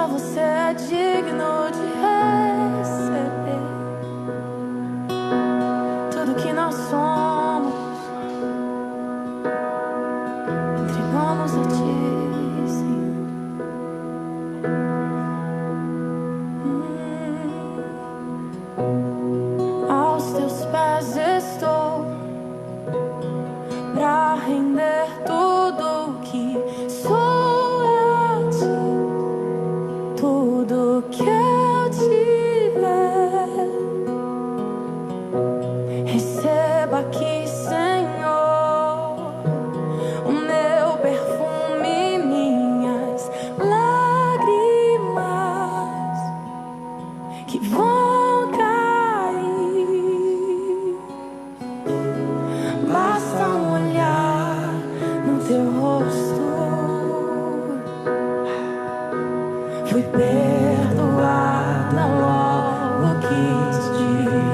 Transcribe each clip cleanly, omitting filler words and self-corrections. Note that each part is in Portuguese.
Só você é digno de receber tudo que nós somos. Entregamos a ti, Senhor. Aos teus pés estou pra render tudo que sou a ti, tudo que eu tiver. Receba aqui, Senhor, o meu perfume, minhas lágrimas que vão cair. Basta um olhar no teu rosto, fui perdoada, logo quis te vir.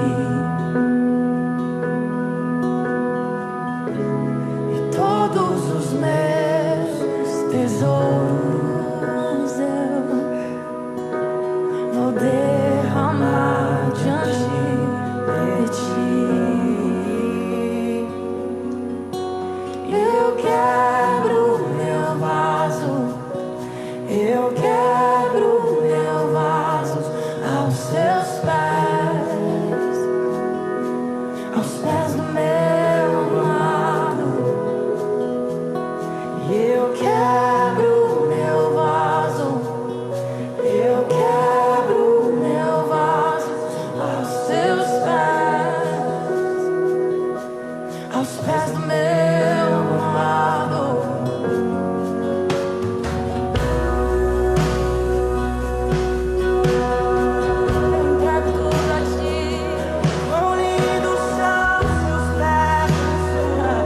E todos os meus tesouros eu vou derramar diante de ti. Eu quebro meu vaso, eu quebro meu vaso aos teus pés, aos pés do meu amado. Eu quebro meu vaso, eu quebro meu vaso aos teus pés, aos pés do meu amado. Eu entrego tudo a ti. Quão lindos são os teus pés, Senhor.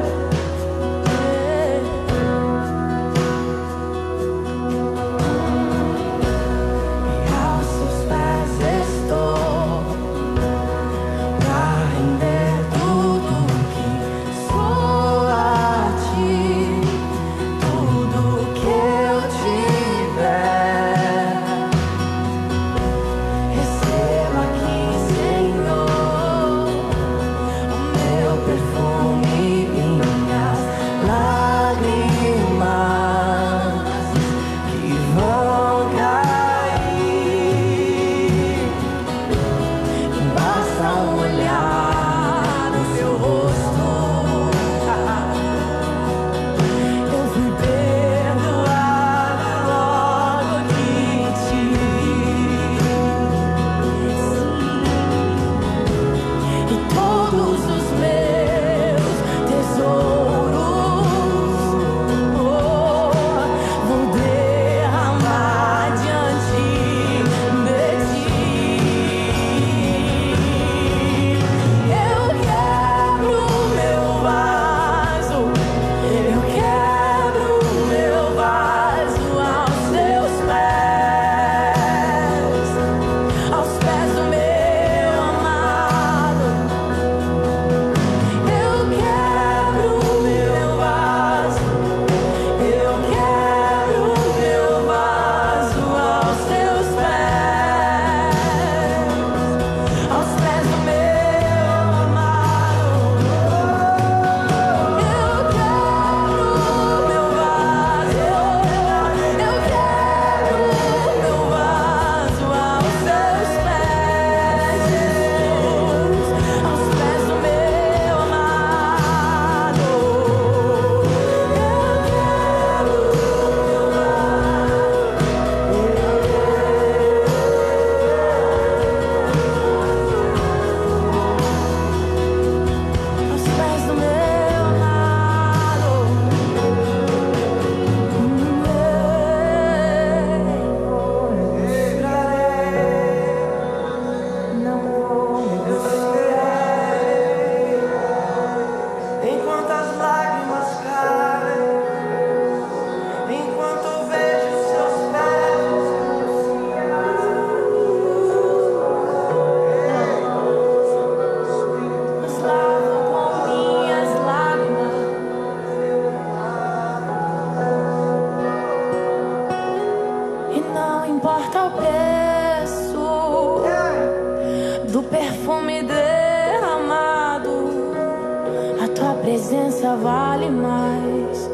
presença vale mais.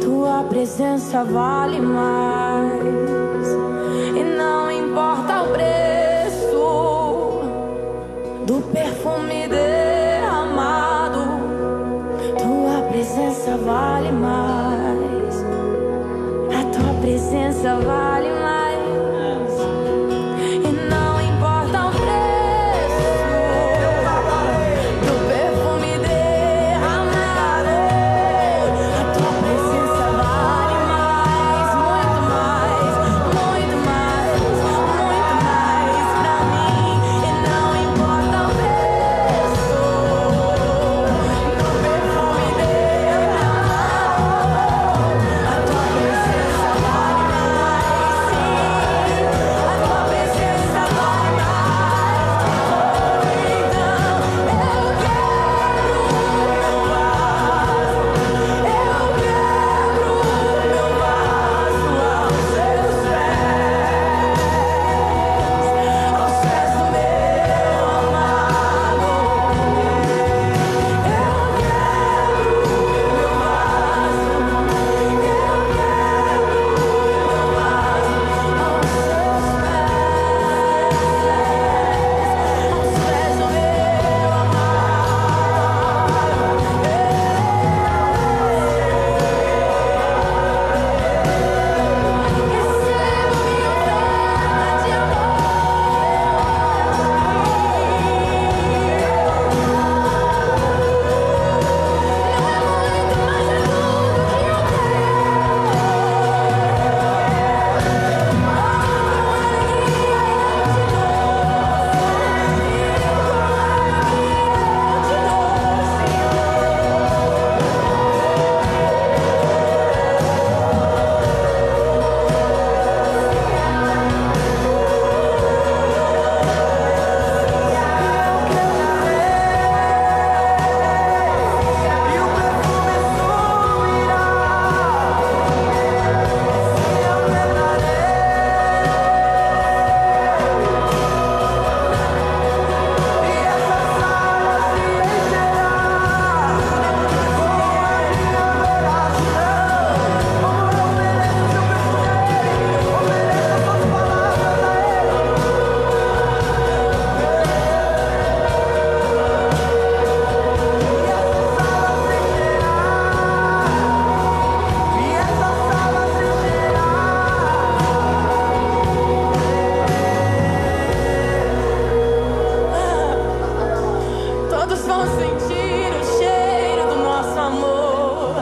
Tua presença vale mais. E não importa o preço do perfume derramado, tua presença vale mais. A tua presença vale mais. E não importa o preço do perfume derramado, a tua presença vale mais. Muito mais, muito mais, muito mais pra mim. E não importa o preço do perfume derramado, a tua presença vale mais. Sim, a tua presença vale mais. Então eu quero o meu vaso, eu quero o meu vaso aos seus pés, aos pés do meu amado. Eu quero o meu vaso, eu quero o meu vaso aos seus pés do meu Todos vão sentir o cheiro do nosso amor.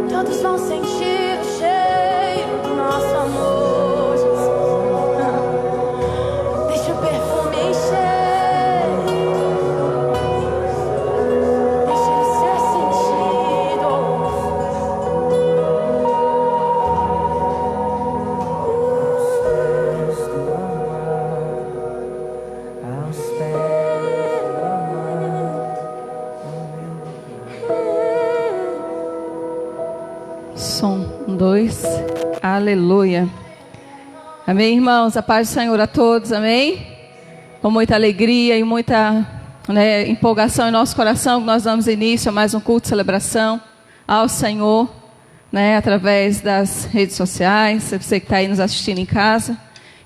Todos vão sentir o cheiro do nosso amor, Jesus. Deixa o perfume encher. Deixa ele ser sentido. Aos pés do amado. Som 2, aleluia. Amém, irmãos, a paz do Senhor a todos, amém? Com muita alegria e muita empolgação em nosso coração, que nós damos início a mais um culto de celebração ao Senhor, através das redes sociais. Você que está aí nos assistindo em casa,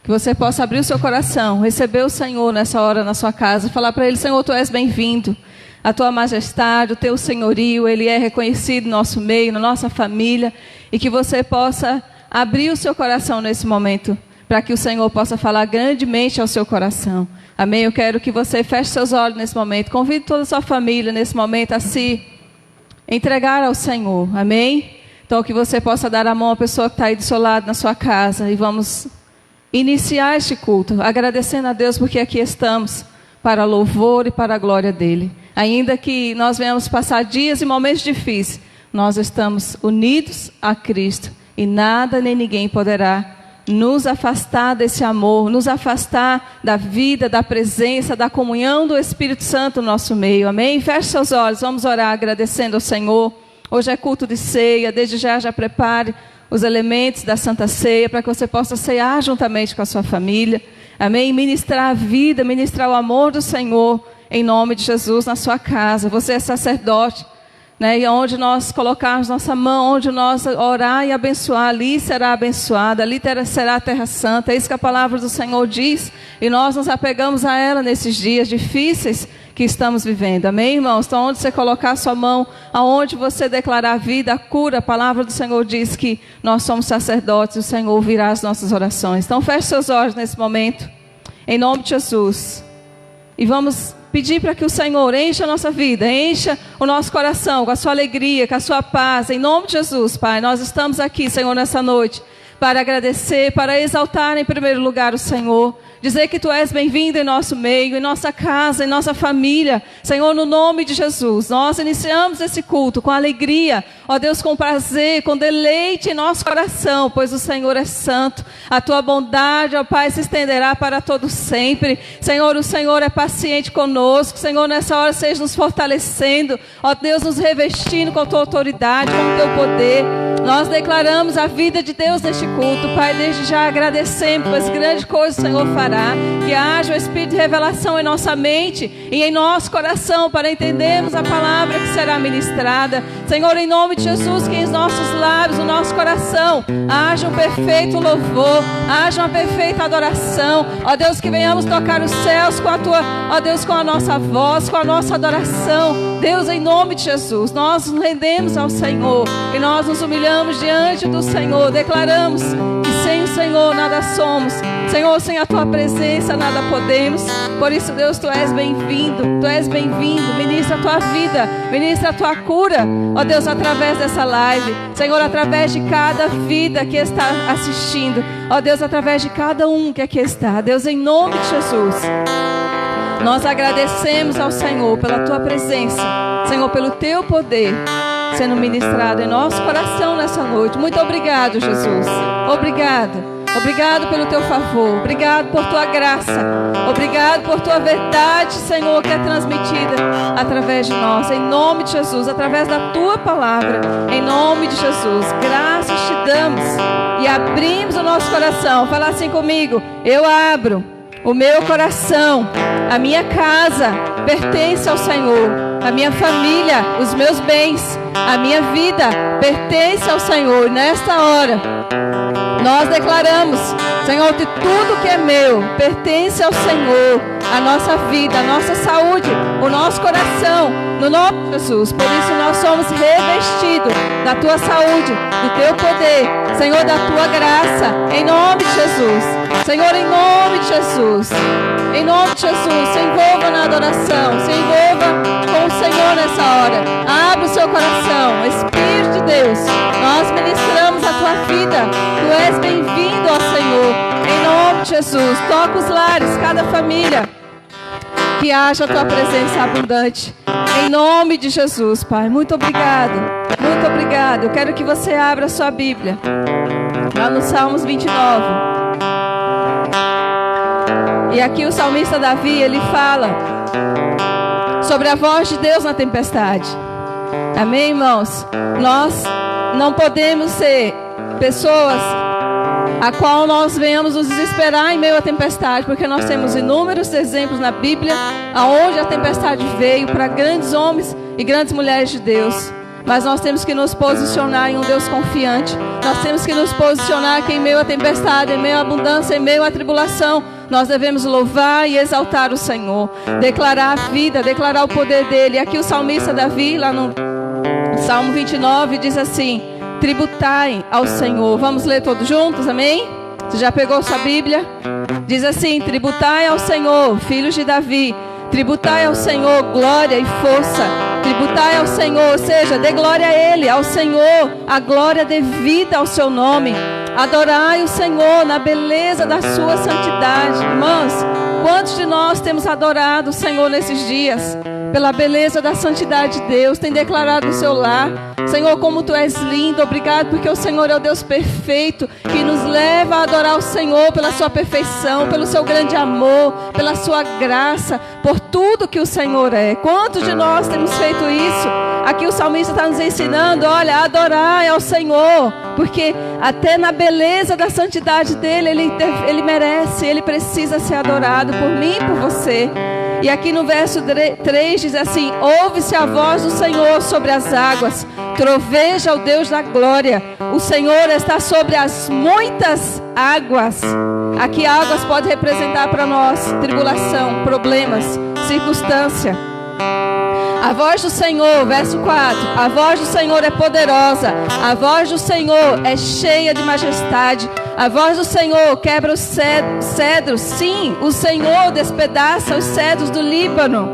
que você possa abrir o seu coração, receber o Senhor nessa hora na sua casa, falar para Ele: Senhor, Tu és bem-vindo, a Tua majestade, o Teu senhorio, Ele é reconhecido no nosso meio, na nossa família, e que você possa abrir o seu coração nesse momento, para que o Senhor possa falar grandemente ao seu coração. Amém? Eu quero que você feche seus olhos nesse momento, convide toda a sua família nesse momento a se entregar ao Senhor. Amém? Então que você possa dar a mão à pessoa que está aí do seu lado na sua casa, e vamos iniciar este culto, agradecendo a Deus porque aqui estamos para louvor e para a glória dEle. Ainda que nós venhamos passar dias e momentos difíceis, nós estamos unidos a Cristo, e nada nem ninguém poderá nos afastar desse amor, nos afastar da vida, da presença, da comunhão do Espírito Santo no nosso meio. Amém? Feche seus olhos, vamos orar agradecendo ao Senhor. Hoje é culto de ceia, desde já prepare os elementos da Santa Ceia, para que você possa cear juntamente com a sua família. amém? Ministrar a vida, ministrar o amor do Senhor, em nome de Jesus, na sua casa. Você é sacerdote, né? E onde nós colocarmos nossa mão, onde nós orar e abençoar, ali será abençoada, ali será a terra santa. É isso que a palavra do Senhor diz, e nós nos apegamos a ela nesses dias difíceis que estamos vivendo, amém, irmãos? Então, onde você colocar a sua mão, aonde você declarar a vida, a cura, a palavra do Senhor diz que nós somos sacerdotes, e o Senhor ouvirá as nossas orações. Então, feche seus olhos nesse momento, em nome de Jesus, e vamos pedir para que o Senhor encha a nossa vida, encha o nosso coração com a sua alegria, com a sua paz, em nome de Jesus, Pai. Nós estamos aqui, Senhor, nessa noite, para agradecer, para exaltar em primeiro lugar o Senhor, dizer que Tu és bem-vindo em nosso meio, em nossa casa, em nossa família. Senhor, no nome de Jesus, nós iniciamos esse culto com alegria, ó Deus, com prazer, com deleite em nosso coração, pois o Senhor é santo. A Tua bondade, ó Pai, se estenderá para todos sempre. Senhor, o Senhor é paciente conosco. Senhor, nessa hora seja nos fortalecendo, ó Deus, nos revestindo com Tua autoridade, com o Teu poder. Nós declaramos a vida de Deus neste culto, Pai, desde já agradecemos, pois grande coisa o Senhor fará. Que haja o Espírito de revelação em nossa mente e em nosso coração, para entendermos a palavra que será ministrada. Senhor, em nome de Jesus, que em nossos lábios, no nosso coração, haja um perfeito louvor, haja uma perfeita adoração. Ó Deus, que venhamos tocar os céus com a Tua, ó Deus, com a nossa voz, com a nossa adoração. Deus, em nome de Jesus, nós nos rendemos ao Senhor e nós nos humilhamos diante do Senhor. Declaramos que sem o Senhor nada somos. Senhor, sem a Tua presença nada podemos. Por isso, Deus, Tu és bem-vindo. Tu és bem-vindo. Ministra a Tua vida, ministra a Tua cura, ó Deus, através dessa live. Senhor, através de cada vida que está assistindo, ó Deus, através de cada um que aqui está. Deus, em nome de Jesus, nós agradecemos ao Senhor pela Tua presença, Senhor, pelo Teu poder sendo ministrado em nosso coração nessa noite. Muito obrigado, Jesus. Obrigado. Obrigado pelo Teu favor. Obrigado por Tua graça. Obrigado por Tua verdade, Senhor, que é transmitida através de nós. Em nome de Jesus, através da Tua palavra. Em nome de Jesus. Graças Te damos e abrimos o nosso coração. Fala assim comigo. Eu abro o meu coração. A minha casa pertence ao Senhor. A minha família, os meus bens, a minha vida pertence ao Senhor. Nesta hora, nós declaramos, Senhor, que tudo que é meu pertence ao Senhor. A nossa vida, a nossa saúde, o nosso coração, no nome de Jesus. Por isso nós somos revestidos da Tua saúde, do Teu poder, Senhor, da Tua graça, em nome de Jesus. Senhor, em nome de Jesus. Em nome de Jesus, se envolva na adoração, se envolva com o Senhor nessa hora. Abra o seu coração, Espírito de Deus. Nós ministramos a Tua vida. Tu és bem-vindo ao Senhor. Em nome de Jesus, toca os lares, cada família. Que haja a Tua presença abundante. Em nome de Jesus, Pai. Muito obrigado. Muito obrigado. Eu quero que você abra a sua Bíblia. Lá no Salmos 29. E aqui o salmista Davi, ele fala sobre a voz de Deus na tempestade. Amém, irmãos? Nós não podemos ser pessoas a qual nós venhamos nos desesperar em meio à tempestade, porque nós temos inúmeros exemplos na Bíblia aonde a tempestade veio para grandes homens e grandes mulheres de Deus. Mas nós temos que nos posicionar em um Deus confiante. Nós temos que nos posicionar que em meio à tempestade, em meio à abundância, em meio à tribulação, nós devemos louvar e exaltar o Senhor, declarar a vida, declarar o poder dEle. E aqui o salmista Davi, lá no Salmo 29, diz assim: tributai ao Senhor. Vamos ler todos juntos, amém? Você já pegou sua Bíblia? Diz assim: tributai ao Senhor, filhos de Davi. Tributai ao Senhor glória e força. Tributai ao Senhor, ou seja, dê glória a Ele, ao Senhor, a glória devida ao seu nome. Adorai o Senhor na beleza da sua santidade. Irmãos, quantos de nós temos adorado o Senhor nesses dias? Pela beleza da santidade de Deus, tem declarado no seu lar: Senhor, como Tu és lindo. Obrigado porque o Senhor é o Deus perfeito, que nos leva a adorar o Senhor pela sua perfeição, pelo seu grande amor, pela sua graça, por tudo que o Senhor é. Quantos de nós temos feito isso? Aqui o salmista está nos ensinando: olha, adorai ao Senhor, porque até na beleza da santidade dele, ele merece, ele precisa ser adorado por mim e por você. E aqui no verso 3 diz assim: ouve-se a voz do Senhor sobre as águas, troveja o Deus da glória. O Senhor está sobre as muitas águas. Aqui águas pode representar para nós tribulação, problemas, circunstância. A voz do Senhor, verso 4, a voz do Senhor é poderosa, a voz do Senhor é cheia de majestade, a voz do Senhor quebra os cedros, sim, o Senhor despedaça os cedros do Líbano.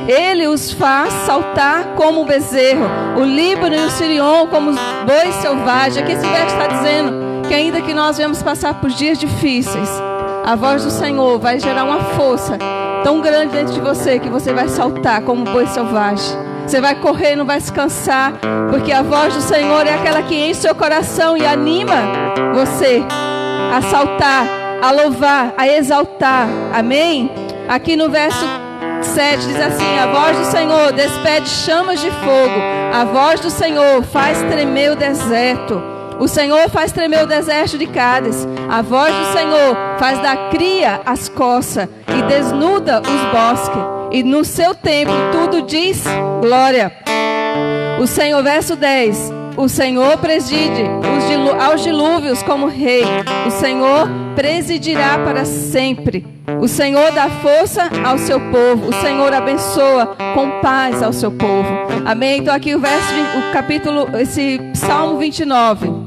Ele os faz saltar como um bezerro, o Líbano e o Sirion como bois selvagens. Aqui esse verso está dizendo que ainda que nós venhamos passar por dias difíceis, a voz do Senhor vai gerar uma força tão grande dentro de você que você vai saltar como um boi selvagem. Você vai correr, não vai se cansar, porque a voz do Senhor é aquela que enche seu coração e anima você a saltar, a louvar, a exaltar. Amém? Aqui no verso 7 diz assim: a voz do Senhor despede chamas de fogo, a voz do Senhor faz tremer o deserto. O Senhor faz tremer o deserto de Cádiz. A voz do Senhor faz dar cria às coças e desnuda os bosques. E no seu templo tudo diz glória. O Senhor, verso 10. O Senhor preside aos dilúvios como rei. O Senhor presidirá para sempre. O Senhor dá força ao seu povo. O Senhor abençoa com paz ao seu povo. Amém? Então aqui o capítulo, esse Salmo 29.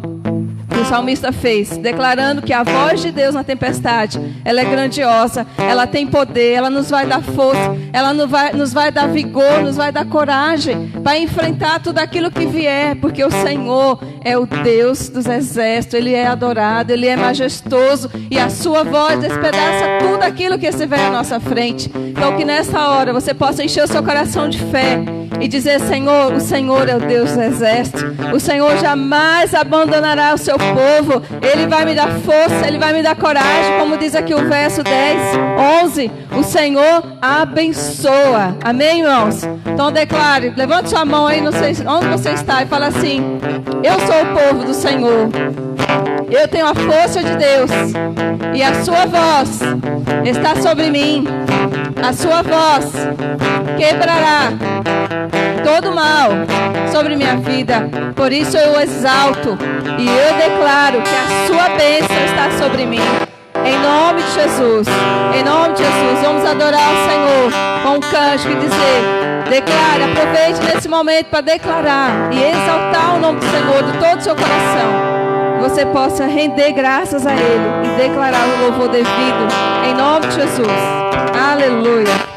O salmista fez, declarando que a voz de Deus na tempestade, ela é grandiosa, ela tem poder, ela nos vai dar força, ela nos vai dar vigor, nos vai dar coragem para enfrentar tudo aquilo que vier, porque o Senhor é o Deus dos exércitos, Ele é adorado, Ele é majestoso e a sua voz despedaça tudo aquilo que estiver à nossa frente. Então que nessa hora você possa encher o seu coração de fé e dizer: Senhor, o Senhor é o Deus dos exércitos, o Senhor jamais abandonará o seu povo, Ele vai me dar força, Ele vai me dar coragem, como diz aqui o verso 11, o Senhor abençoa. Amém, irmãos? Então declare, levante sua mão aí, não sei onde você está, e fala assim: eu sou o povo do Senhor, eu tenho a força de Deus, e a sua voz está sobre mim, a sua voz quebrará todo mal sobre minha vida. Por isso eu o exalto e eu declaro que a sua bênção está sobre mim. Em nome de Jesus, em nome de Jesus, vamos adorar o Senhor com um cântico e dizer: declare, aproveite nesse momento para declarar e exaltar o nome do Senhor de todo o seu coração. Você possa render graças a Ele e declarar o louvor devido, em nome de Jesus. Aleluia.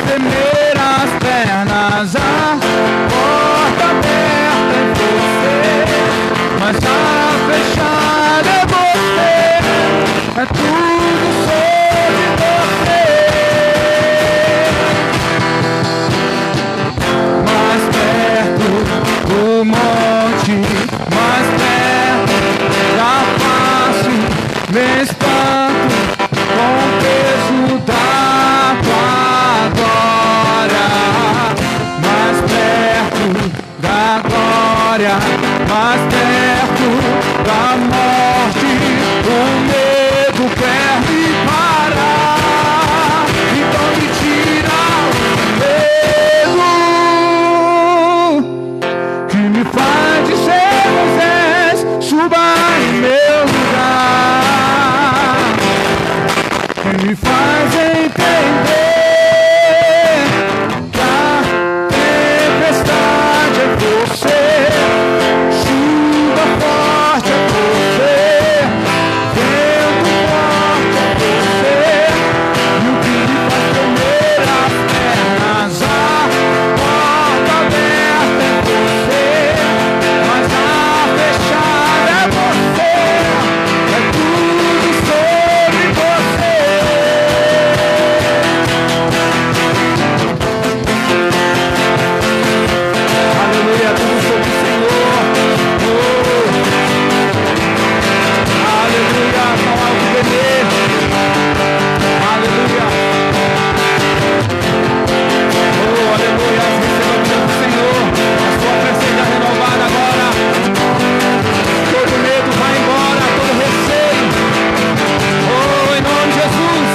tremer as pernas, a porta aberta é você, mas a fechada é você, é tudo sobre você. Mais perto do monte, mais perto da face, me espanto com o peso da tua glória. Mais perto da glória, mais perto da morte, o medo quer me parar, então me tira o medo que me faz dizer: Moisés, suba em meu lugar, que me faz entender que a tempestade é você, chuva forte é você, vento forte é você, e o que me faz tremer as pernas, a porta aberta é você, mas a fechada é você, é tudo sobre você. Aleluia, tudo sobre o Senhor. Aleluia, não há o que temer. Aleluia. Aleluia, receba a vida do Senhor. A sua fé seja renovada agora. Todo medo vai embora, todo receio. Em nome de Jesus.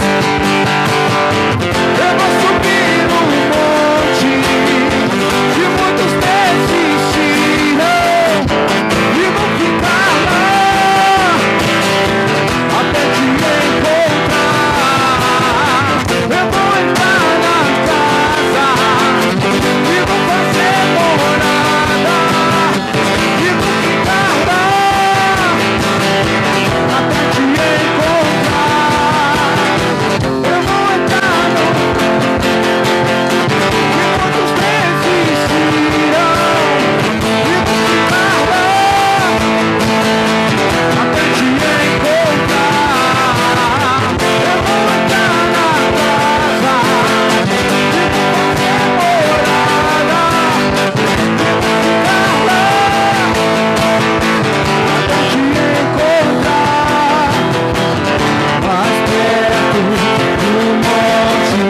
Eu vou subir no monte que muitos desistiram e vou ficar lá até te encontrar. Eu vou entrar na casa e vou fazer morada e vou ficar lá até te encontrar. Eu vou entrar no muitos desistiram e vou ficar lá até te encontrar. Eu vou entrar na casa e vou fazer morada e vou ficar lá até te encontrar. Mais perto do monte,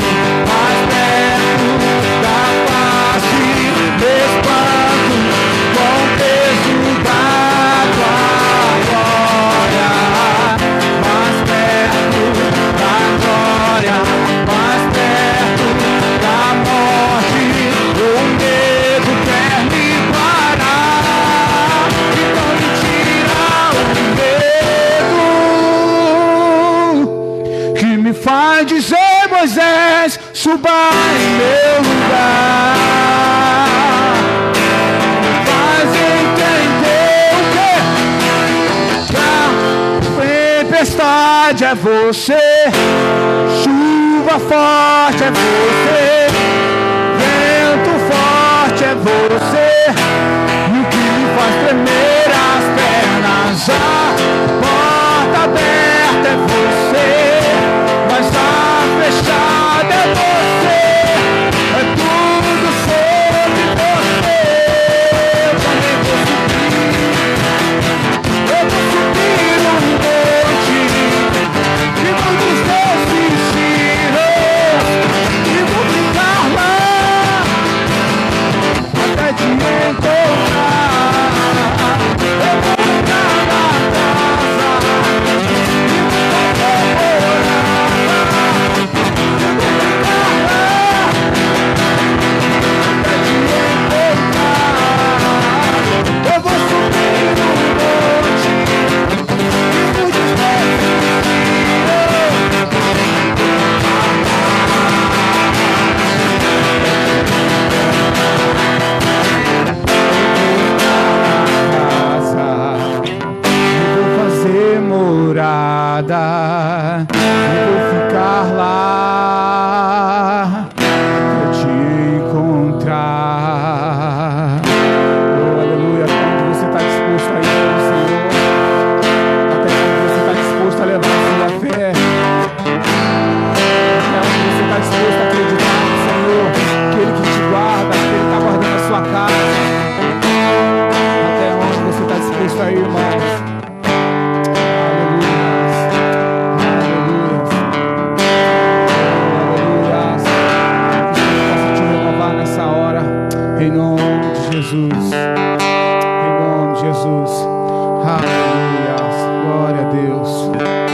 mais perto da face, me espanto com o peso da tua glória. Mais perto da glória, mais perto da morte, o medo quer me parar, então me tira o medo que me faz dizer: Moisés, suba em meu lugar, faz entender o que a tempestade é você, chuva forte é você, vento forte é você, e o que me faz tremer as pernas, a porta aberta é você, mas a fechada é você, é tudo sobre você. Eu também vou subir no monte que muitos desistiram e vou ficar lá até te encontrar. Eu vou entrar na casa e vou fazer morada e vou ficar lá te encontrar. Oh, aleluia. Até onde você está disposto a ir pelo Senhor? Até onde você está disposto a levar a sua fé? Até onde você está disposto a acreditar no Senhor, aquele que te guarda, aquele que está guardando a sua casa? Até onde você está disposto a ir, irmãos? Em nome de Jesus, em nome de Jesus, aleluia, glória a Deus. Aleluia.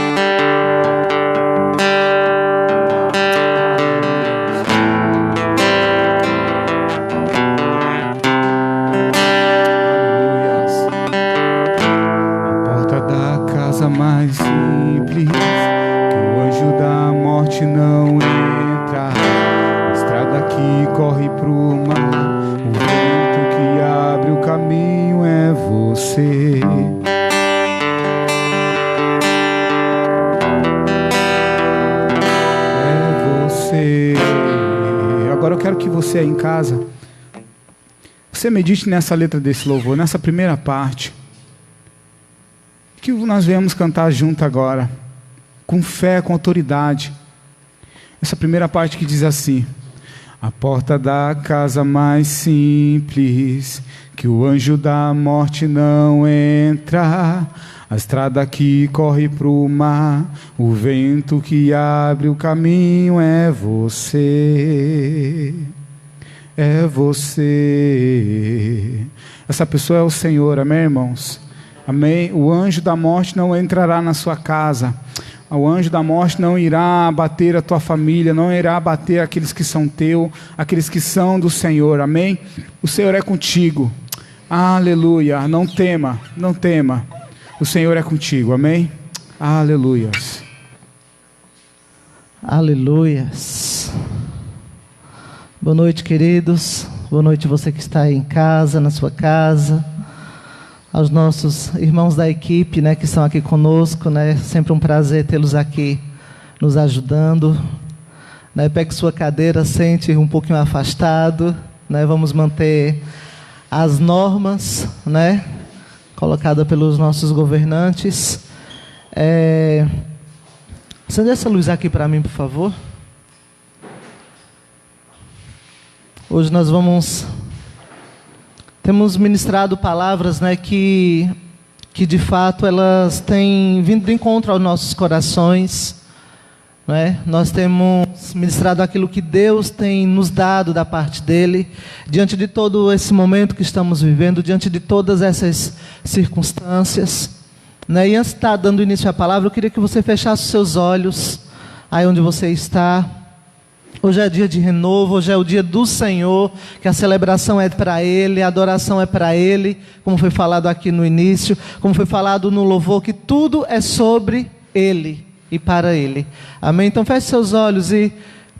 A porta da casa mais simples, que o anjo da morte não entra, a estrada que corre pro mar, o caminho é você. É você. Agora eu quero que você aí em casa, você medite nessa letra desse louvor, nessa primeira parte, que nós viemos cantar junto agora, com fé, com autoridade. Essa primeira parte que diz assim: a porta da casa mais simples, que o anjo da morte não entra, a estrada que corre pro mar, o vento que abre o caminho é você. É você. Essa pessoa é o Senhor, amém, irmãos? Amém? O anjo da morte não entrará na sua casa. O anjo da morte não irá abater a tua família, não irá abater aqueles que são teu, aqueles que são do Senhor, amém? O Senhor é contigo, aleluia, não tema, não tema, o Senhor é contigo, amém? Aleluias. Aleluias. Boa noite, queridos, boa noite você que está aí em casa, na sua casa, aos nossos irmãos da equipe, né, que estão aqui conosco, né, sempre um prazer tê-los aqui, nos ajudando, né, pegue sua cadeira, sente um pouquinho afastado, né, vamos manter as normas, né, colocadas pelos nossos governantes. Acende essa luz aqui para mim, por favor. Hoje nós temos ministrado palavras, né, que de fato elas têm vindo de encontro aos nossos corações, né? Nós temos ministrado aquilo que Deus tem nos dado da parte dEle, diante de todo esse momento que estamos vivendo, diante de todas essas circunstâncias, né? E antes de estar dando início à palavra, eu queria que você fechasse os seus olhos, aí onde você está. Hoje é dia de renovo, hoje é o dia do Senhor, que a celebração é para Ele, a adoração é para Ele, como foi falado aqui no início, como foi falado no louvor, que tudo é sobre Ele e para Ele. Amém? Então feche seus olhos e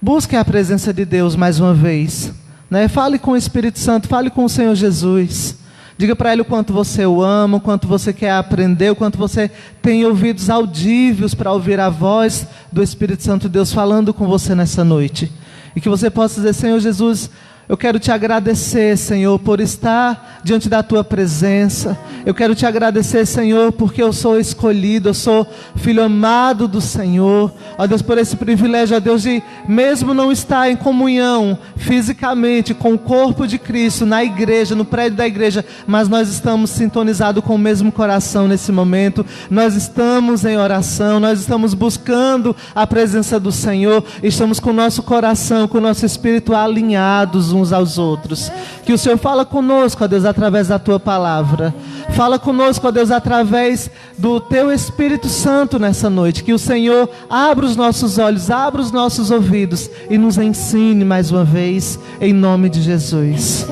busque a presença de Deus mais uma vez, né? Fale com o Espírito Santo, fale com o Senhor Jesus. Diga para Ele o quanto você o ama, o quanto você quer aprender, o quanto você tem ouvidos audíveis para ouvir a voz do Espírito Santo de Deus falando com você nessa noite. E que você possa dizer: Senhor Jesus, eu quero te agradecer, Senhor, por estar diante da tua presença. Eu quero te agradecer, Senhor, porque eu sou escolhido, eu sou filho amado do Senhor. Ó Deus, por esse privilégio, ó Deus, de mesmo não estar em comunhão fisicamente com o corpo de Cristo, na igreja, no prédio da igreja, mas nós estamos sintonizados com o mesmo coração nesse momento. Nós estamos em oração, nós estamos buscando a presença do Senhor, estamos com o nosso coração, com o nosso espírito alinhados uns aos outros. Que o Senhor fala conosco, ó Deus, através da tua palavra. Fala conosco, ó Deus, através do teu Espírito Santo nessa noite. Que o Senhor abra os nossos olhos, abra os nossos ouvidos e nos ensine mais uma vez, em nome de Jesus.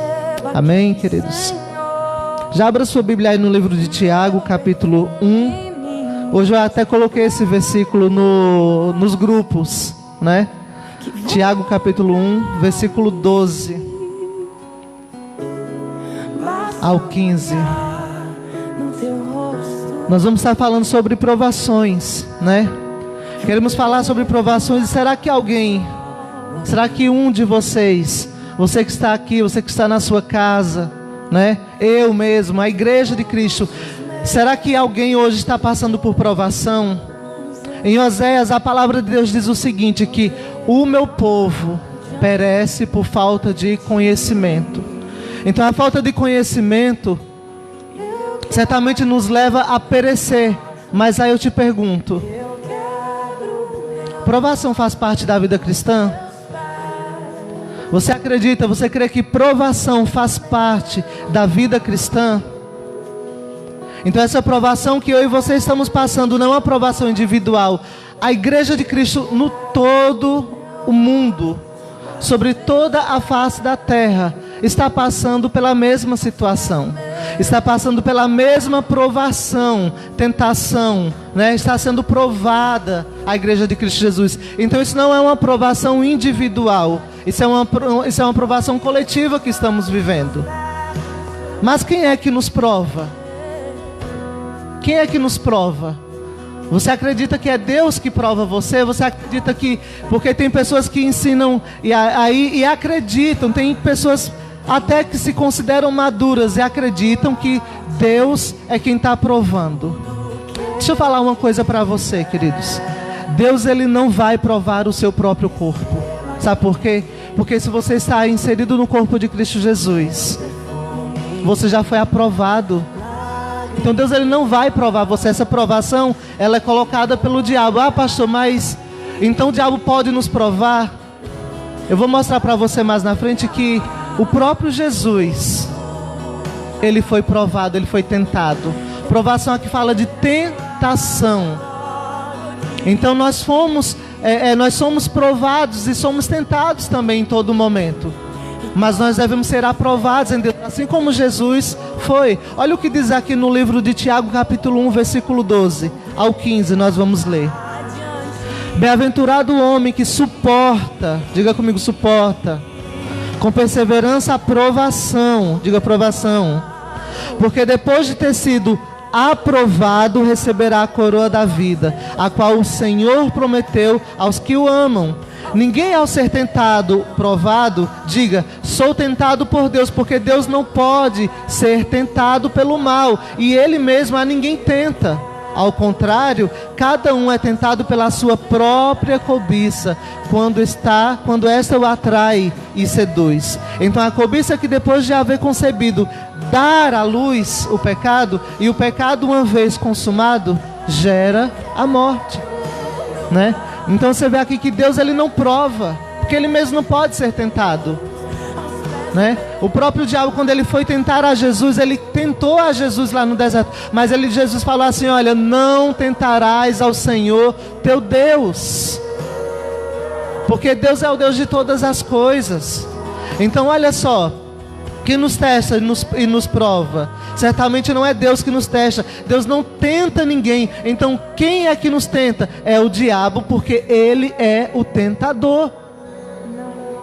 Amém, queridos? Já abra sua Bíblia aí no livro de Tiago, capítulo 1. Hoje eu até coloquei esse versículo nos grupos, né? Tiago capítulo 1, versículo 12 ao 15. Nós vamos estar falando sobre provações, né? Queremos falar sobre provações. E será que alguém Será que um de vocês, você que está aqui, você que está na sua casa, né? Eu mesmo, a igreja de Cristo, será que alguém hoje está passando por provação? Em Oséias, a palavra de Deus diz o seguinte, que o meu povo perece por falta de conhecimento. Então a falta de conhecimento certamente nos leva a perecer. Mas aí eu te pergunto, provação faz parte da vida cristã? Você acredita, você crê que provação faz parte da vida cristã? Então essa provação que eu e você estamos passando não é uma provação individual. A igreja de Cristo no todo o mundo, sobre toda a face da terra, está passando pela mesma situação. Está passando pela mesma provação, tentação, né? Está sendo provada a igreja de Cristo Jesus. Então isso não é uma provação individual. Isso é uma provação coletiva que estamos vivendo. Mas quem é que nos prova? Quem é que nos prova? Você acredita que é Deus que prova você? Você acredita que... Porque tem pessoas que ensinam e acreditam. Tem pessoas até que se consideram maduras e acreditam que Deus é quem está provando. Deixa eu falar uma coisa para você, queridos. Deus, Ele não vai provar o seu próprio corpo. Sabe por quê? Porque se você está inserido no corpo de Cristo Jesus, você já foi aprovado. Então Deus, Ele não vai provar você. Essa provação, ela é colocada pelo diabo. Ah, pastor, mas então o diabo pode nos provar? Eu vou mostrar para você mais na frente que o próprio Jesus, Ele foi provado, Ele foi tentado. Provação aqui fala de tentação. Então nós somos provados e somos tentados também em todo momento. Mas nós devemos ser aprovados em Deus, assim como Jesus foi. Olha o que diz aqui no livro de Tiago, capítulo 1, versículo 12 ao 15, nós vamos ler. Bem-aventurado o homem que suporta, diga comigo, suporta, com perseverança a provação, diga provação, porque depois de ter sido aprovado, receberá a coroa da vida, a qual o Senhor prometeu aos que o amam. Ninguém, ao ser tentado, provado, diga, sou tentado por Deus, porque Deus não pode ser tentado pelo mal, e Ele mesmo a ninguém tenta. Ao contrário, cada um é tentado pela sua própria cobiça, quando esta o atrai e seduz. Então a cobiça que depois de haver concebido, dar à luz o pecado, e o pecado uma vez consumado, gera a morte, né? Então você vê aqui que Deus, Ele não prova, porque Ele mesmo não pode ser tentado, né? O próprio diabo, quando ele foi tentar a Jesus, ele tentou a Jesus lá no deserto, mas Jesus falou assim, olha, não tentarás ao Senhor teu Deus, porque Deus é o Deus de todas as coisas. Então olha só, que nos testa e nos prova, certamente não é Deus que nos testa. Deus não tenta ninguém. Então quem é que nos tenta? É o diabo, porque ele é o tentador.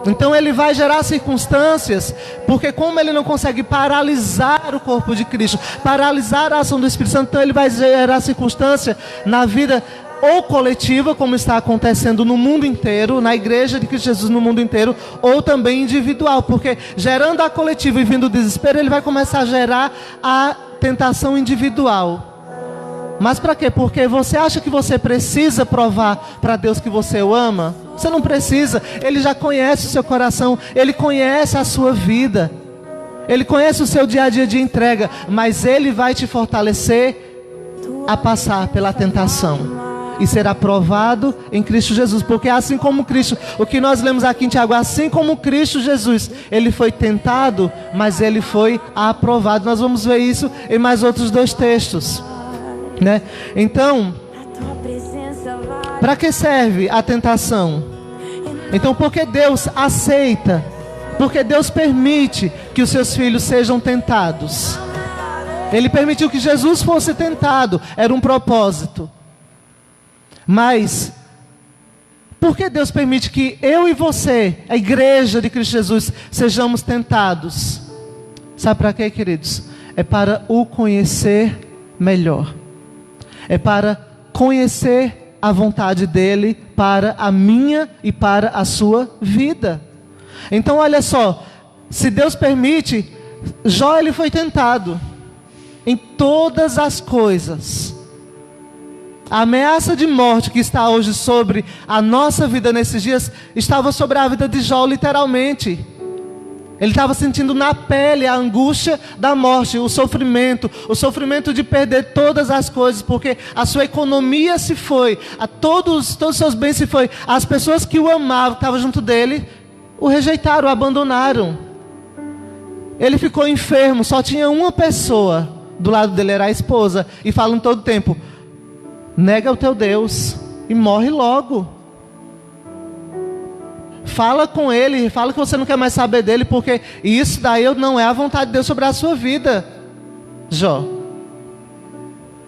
Então ele vai gerar circunstâncias, porque como ele não consegue paralisar o corpo de Cristo, paralisar a ação do Espírito Santo, então ele vai gerar circunstância na vida ou coletiva, como está acontecendo no mundo inteiro, na igreja de Cristo Jesus no mundo inteiro, ou também individual, porque gerando a coletiva e vindo o desespero, ele vai começar a gerar a tentação individual. Mas para quê? Porque você acha que você precisa provar para Deus que você o ama? Você não precisa. Ele já conhece o seu coração, Ele conhece a sua vida, Ele conhece o seu dia a dia de entrega, mas Ele vai te fortalecer a passar pela tentação e ser aprovado em Cristo Jesus. Porque assim como Cristo, o que nós lemos aqui em Tiago, assim como Cristo Jesus, Ele foi tentado, mas Ele foi aprovado. Nós vamos ver isso em mais outros dois textos, né? Então, para que serve a tentação? Então, porque Deus aceita, porque Deus permite que os seus filhos sejam tentados. Ele permitiu que Jesus fosse tentado, era um propósito. Mas, por que Deus permite que eu e você, a igreja de Cristo Jesus, sejamos tentados? Sabe para quê, queridos? É para o conhecer melhor. É para conhecer a vontade dele para a minha e para a sua vida. Então olha só, se Deus permite, Jó ele foi tentado em todas as coisas. A ameaça de morte que está hoje sobre a nossa vida nesses dias, estava sobre a vida de Jó literalmente. Ele estava sentindo na pele a angústia da morte, o sofrimento de perder todas as coisas, porque a sua economia se foi, todos os seus bens se foi. As pessoas que o amavam, que estavam junto dele, o rejeitaram, o abandonaram. Ele ficou enfermo, só tinha uma pessoa do lado dele, era a esposa, e falam todo tempo: nega o teu Deus e morre logo. Fala com ele, fala que você não quer mais saber dele, porque isso daí não é a vontade de Deus sobre a sua vida, Jó.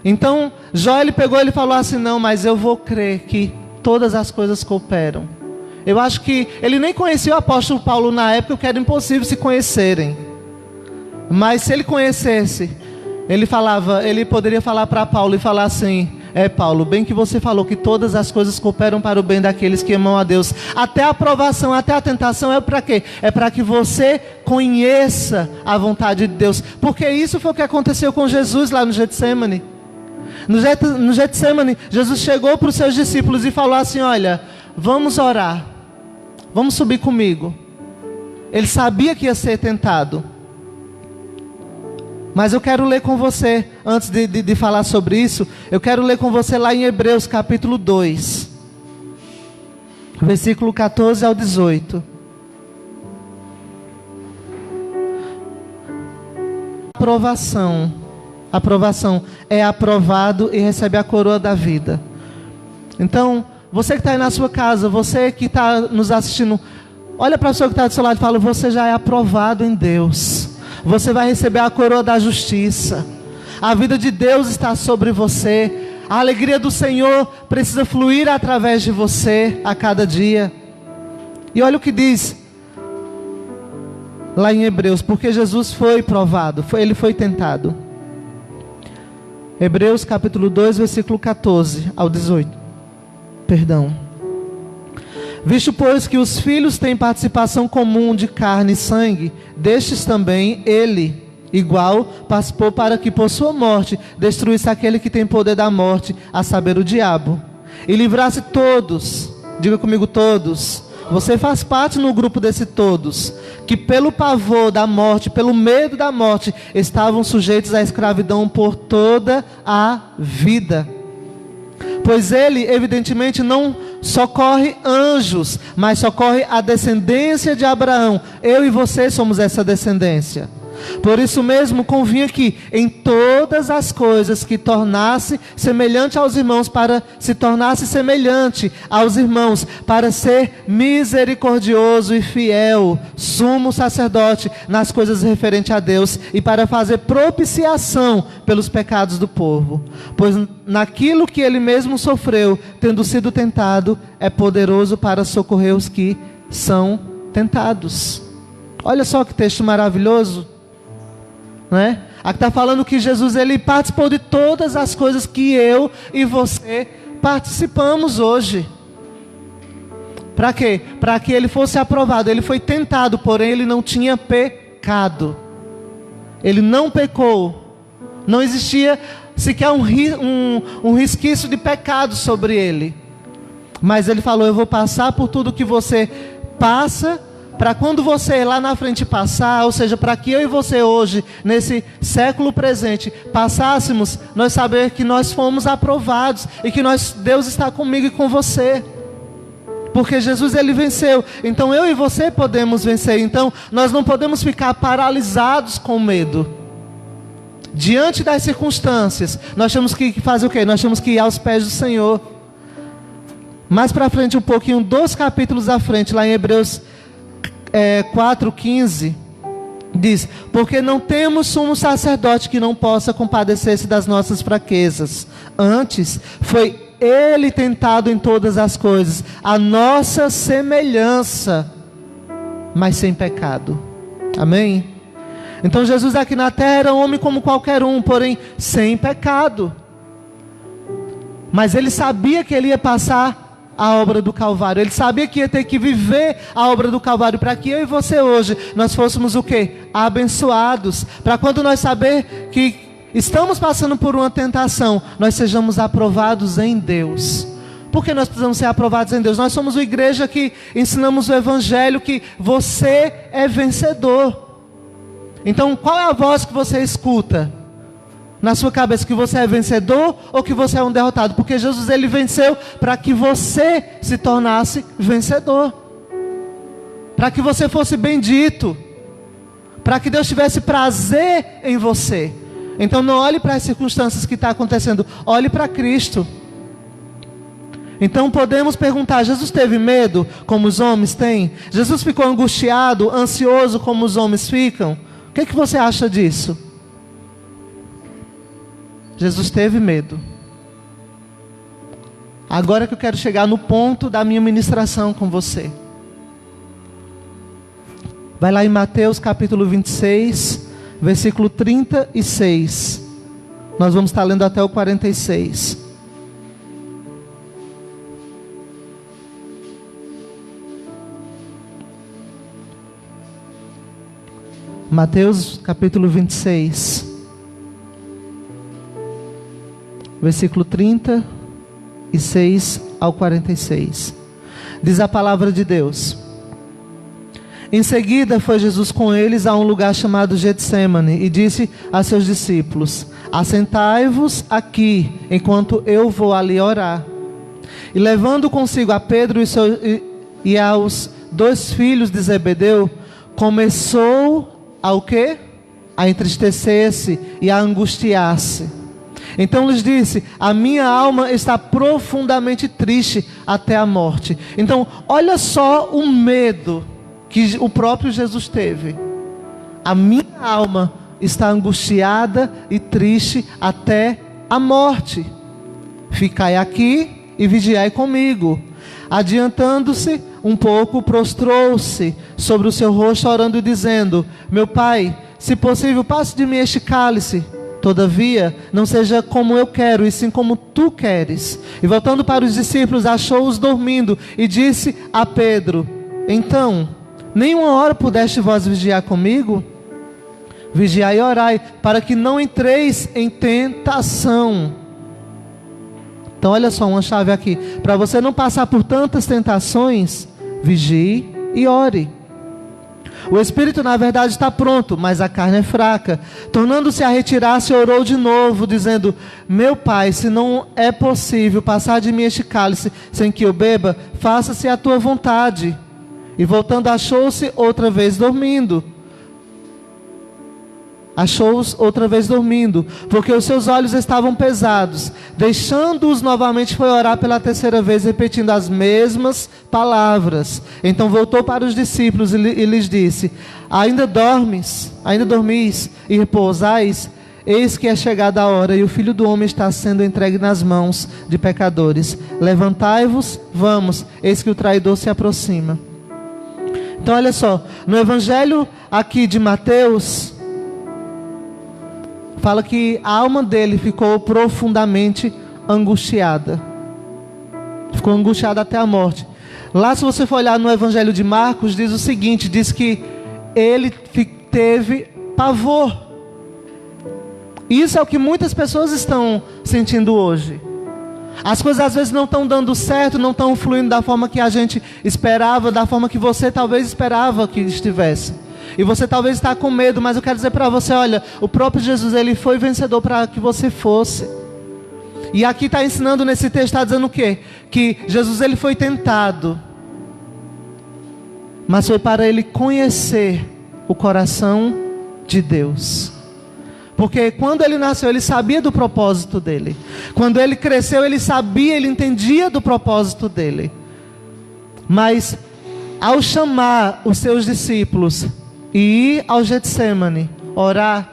Então, Jó ele pegou, ele falou assim: não, mas eu vou crer que todas as coisas cooperam. Eu acho que ele nem conhecia o apóstolo Paulo na época, que era impossível se conhecerem. Mas se ele conhecesse, ele poderia falar para Paulo e falar assim: Paulo, bem que você falou que todas as coisas cooperam para o bem daqueles que amam a Deus. Até a provação, até a tentação é para quê? É para que você conheça a vontade de Deus. Porque isso foi o que aconteceu com Jesus lá no Getsemane. No Getsemane, Jesus chegou para os seus discípulos e falou assim: olha, vamos orar, vamos subir comigo. Ele sabia que ia ser tentado. Mas eu quero ler com você, antes de falar sobre isso, eu quero ler com você lá em Hebreus capítulo 2, versículo 14 ao 18. Aprovação é aprovado e recebe a coroa da vida. Então, você que está aí na sua casa, você que está nos assistindo, olha para a pessoa que está do seu lado e fala: você já é aprovado em Deus. Você vai receber a coroa da justiça. A vida de Deus está sobre você. A alegria do Senhor precisa fluir através de você a cada dia. E olha o que diz lá em Hebreus: porque Jesus foi provado, ele foi tentado. Hebreus capítulo 2, versículo 14 ao 18. Visto, pois, que os filhos têm participação comum de carne e sangue, destes também ele, igual, participou para que por sua morte destruísse aquele que tem poder da morte, a saber, o diabo, e livrasse todos, diga comigo, todos. Você faz parte no grupo desse todos, que pelo pavor da morte, pelo medo da morte, estavam sujeitos à escravidão por toda a vida. Pois ele, evidentemente, não socorre anjos, mas socorre a descendência de Abraão. Eu e você somos essa descendência. Por isso mesmo convinha que em todas as coisas que tornasse semelhante aos irmãos, para se tornasse semelhante aos irmãos, para ser misericordioso e fiel, sumo sacerdote nas coisas referentes a Deus, e para fazer propiciação pelos pecados do povo. Pois naquilo que ele mesmo sofreu, tendo sido tentado, é poderoso para socorrer os que são tentados. Olha só que texto maravilhoso, não é? Aqui está falando que Jesus ele participou de todas as coisas que eu e você participamos hoje. Para quê? Para que ele fosse aprovado. Ele foi tentado, porém ele não tinha pecado. Ele não pecou. Não existia sequer um resquício de pecado sobre ele. Mas ele falou: eu vou passar por tudo que você passa, para quando você lá na frente passar, ou seja, para que eu e você hoje, nesse século presente, passássemos, nós saber que nós fomos aprovados e que Deus está comigo e com você. Porque Jesus ele venceu, então eu e você podemos vencer. Então nós não podemos ficar paralisados com medo. Diante das circunstâncias, nós temos que fazer o quê? Nós temos que ir aos pés do Senhor. Mais para frente um pouquinho, 2 capítulos à frente, lá em Hebreus 4:15, diz: porque não temos sumo sacerdote que não possa compadecer-se das nossas fraquezas. Antes foi ele tentado em todas as coisas, a nossa semelhança, mas sem pecado. Amém? Então Jesus aqui na terra era um homem como qualquer um, porém sem pecado. Mas ele sabia que ele ia passar a obra do Calvário. Ele sabia que ia ter que viver a obra do Calvário para que eu e você hoje nós fôssemos o quê? Abençoados. Para quando nós saber que estamos passando por uma tentação, nós sejamos aprovados em Deus. Por que nós precisamos ser aprovados em Deus? Nós somos uma igreja que ensinamos o Evangelho, que você é vencedor. Então qual é a voz que você escuta na sua cabeça? Que você é vencedor ou que você é um derrotado? Porque Jesus, ele venceu para que você se tornasse vencedor, para que você fosse bendito, para que Deus tivesse prazer em você. Então não olhe para as circunstâncias que estão acontecendo, olhe para Cristo. Então podemos perguntar: Jesus teve medo como os homens têm? Jesus ficou angustiado, ansioso como os homens ficam? O que você acha disso? Jesus teve medo. Agora que eu quero chegar no ponto da minha ministração com você. Vai lá em Mateus capítulo 26, versículo 36. Nós vamos estar lendo até o 46. Mateus capítulo 26, versículo 36 ao 46. Diz a palavra de Deus: Em seguida foi Jesus com eles a um lugar chamado Getsêmani e disse a seus discípulos: Assentai-vos aqui, enquanto eu vou ali orar. E levando consigo a Pedro e aos 2 filhos de Zebedeu, começou a o quê? A entristecer-se e a angustiar-se. Então lhes disse: a minha alma está profundamente triste até a morte. Então olha só o medo que o próprio Jesus teve. A minha alma está angustiada e triste até a morte. Ficai aqui e vigiai comigo. Adiantando-se um pouco, prostrou-se sobre o seu rosto, orando e dizendo: Meu Pai, se possível, passe de mim este cálice. Todavia, não seja como eu quero, e sim como tu queres. E voltando para os discípulos, achou-os dormindo e disse a Pedro: Então, nem uma hora pudeste vós vigiar comigo? Vigiai e orai, para que não entreis em tentação. Então olha só uma chave aqui. Para você não passar por tantas tentações, vigie e ore. O espírito na verdade está pronto, mas a carne é fraca. Tornando-se a retirar-se, orou de novo, dizendo: Meu Pai, se não é possível passar de mim este cálice sem que eu beba, faça-se a tua vontade. E voltando, achou-se outra vez dormindo. Achou-os outra vez dormindo, porque os seus olhos estavam pesados. Deixando-os novamente, foi orar pela 3ª vez, repetindo as mesmas palavras. Então voltou para os discípulos e lhes disse: Ainda dormis e repousais? Eis que é chegada a hora, e o Filho do Homem está sendo entregue nas mãos de pecadores. Levantai-vos, vamos, eis que o traidor se aproxima. Então olha só, no Evangelho aqui de Mateus, fala que a alma dele ficou profundamente angustiada. Ficou angustiada até a morte. Lá, se você for olhar no Evangelho de Marcos, diz o seguinte: diz que ele teve pavor. Isso é o que muitas pessoas estão sentindo hoje. As coisas às vezes não estão dando certo, não estão fluindo da forma que a gente esperava, da forma que você talvez esperava que estivesse. E você talvez está com medo, mas eu quero dizer para você: olha, o próprio Jesus, ele foi vencedor para que você fosse. E aqui está ensinando nesse texto, está dizendo o quê? Que Jesus, ele foi tentado, mas foi para ele conhecer o coração de Deus. Porque quando ele nasceu, ele sabia do propósito dele. Quando ele cresceu, ele sabia, ele entendia do propósito dele. Mas ao chamar os seus discípulos e ir ao Getsêmani orar,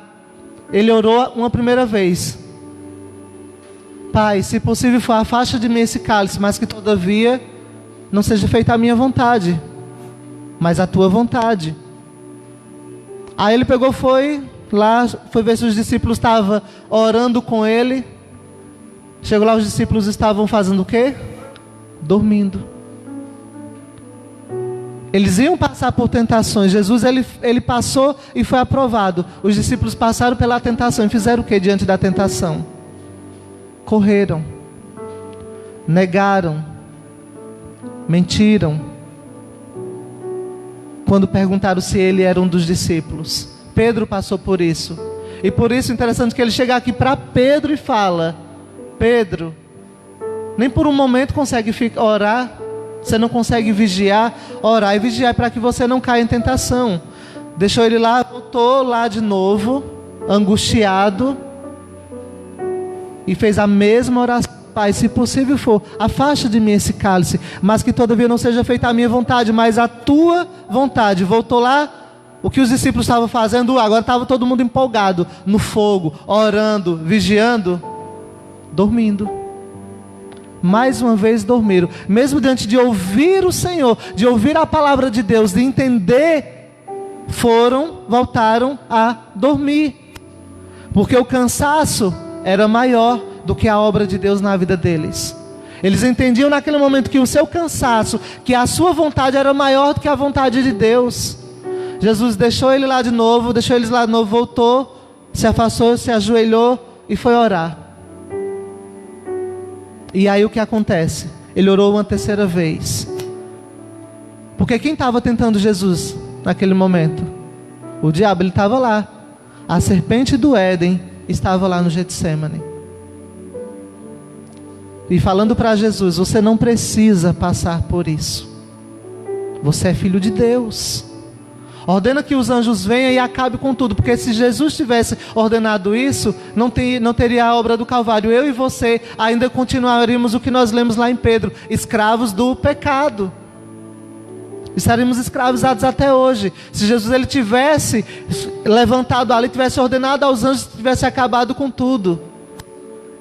ele orou uma primeira vez: Pai, se possível, afasta de mim esse cálice, mas que todavia não seja feita a minha vontade, mas a tua vontade. Aí ele pegou, foi ver se os discípulos estavam orando com ele. Chegou lá, os discípulos estavam fazendo o quê? Dormindo. Eles iam passar por tentações. Jesus, ele passou e foi aprovado. Os discípulos passaram pela tentação e fizeram o que diante da tentação? Correram. Negaram. Mentiram. Quando perguntaram se ele era um dos discípulos. Pedro passou por isso. E por isso é interessante que ele chega aqui para Pedro e fala: Pedro, nem por um momento consegue orar. Você não consegue vigiar, orar e vigiar para que você não caia em tentação. Deixou ele lá, voltou lá de novo, angustiado, e fez a mesma oração: Pai, se possível for, afasta de mim esse cálice, mas que todavia não seja feita a minha vontade, mas a tua vontade. Voltou lá, o que os discípulos estavam fazendo, agora estava todo mundo empolgado, no fogo, orando, vigiando, dormindo. Mais uma vez dormiram, mesmo diante de ouvir o Senhor, de ouvir a palavra de Deus, de entender, voltaram a dormir, porque o cansaço era maior do que a obra de Deus na vida deles. Eles entendiam naquele momento que o seu cansaço, que a sua vontade era maior do que a vontade de Deus. Jesus deixou eles lá de novo, voltou, se afastou, se ajoelhou e foi orar. E aí o que acontece? Ele orou uma terceira vez. Porque quem estava tentando Jesus naquele momento? O diabo, ele estava lá. A serpente do Éden estava lá no Getsemane. E falando para Jesus: você não precisa passar por isso. Você é filho de Deus. Ordena que os anjos venham e acabem com tudo. Porque se Jesus tivesse ordenado isso, não teria a obra do Calvário. Eu e você ainda continuaríamos o que nós lemos lá em Pedro: escravos do pecado. Estaríamos escravizados até hoje. Se Jesus ele tivesse levantado ali, tivesse ordenado aos anjos, tivesse acabado com tudo.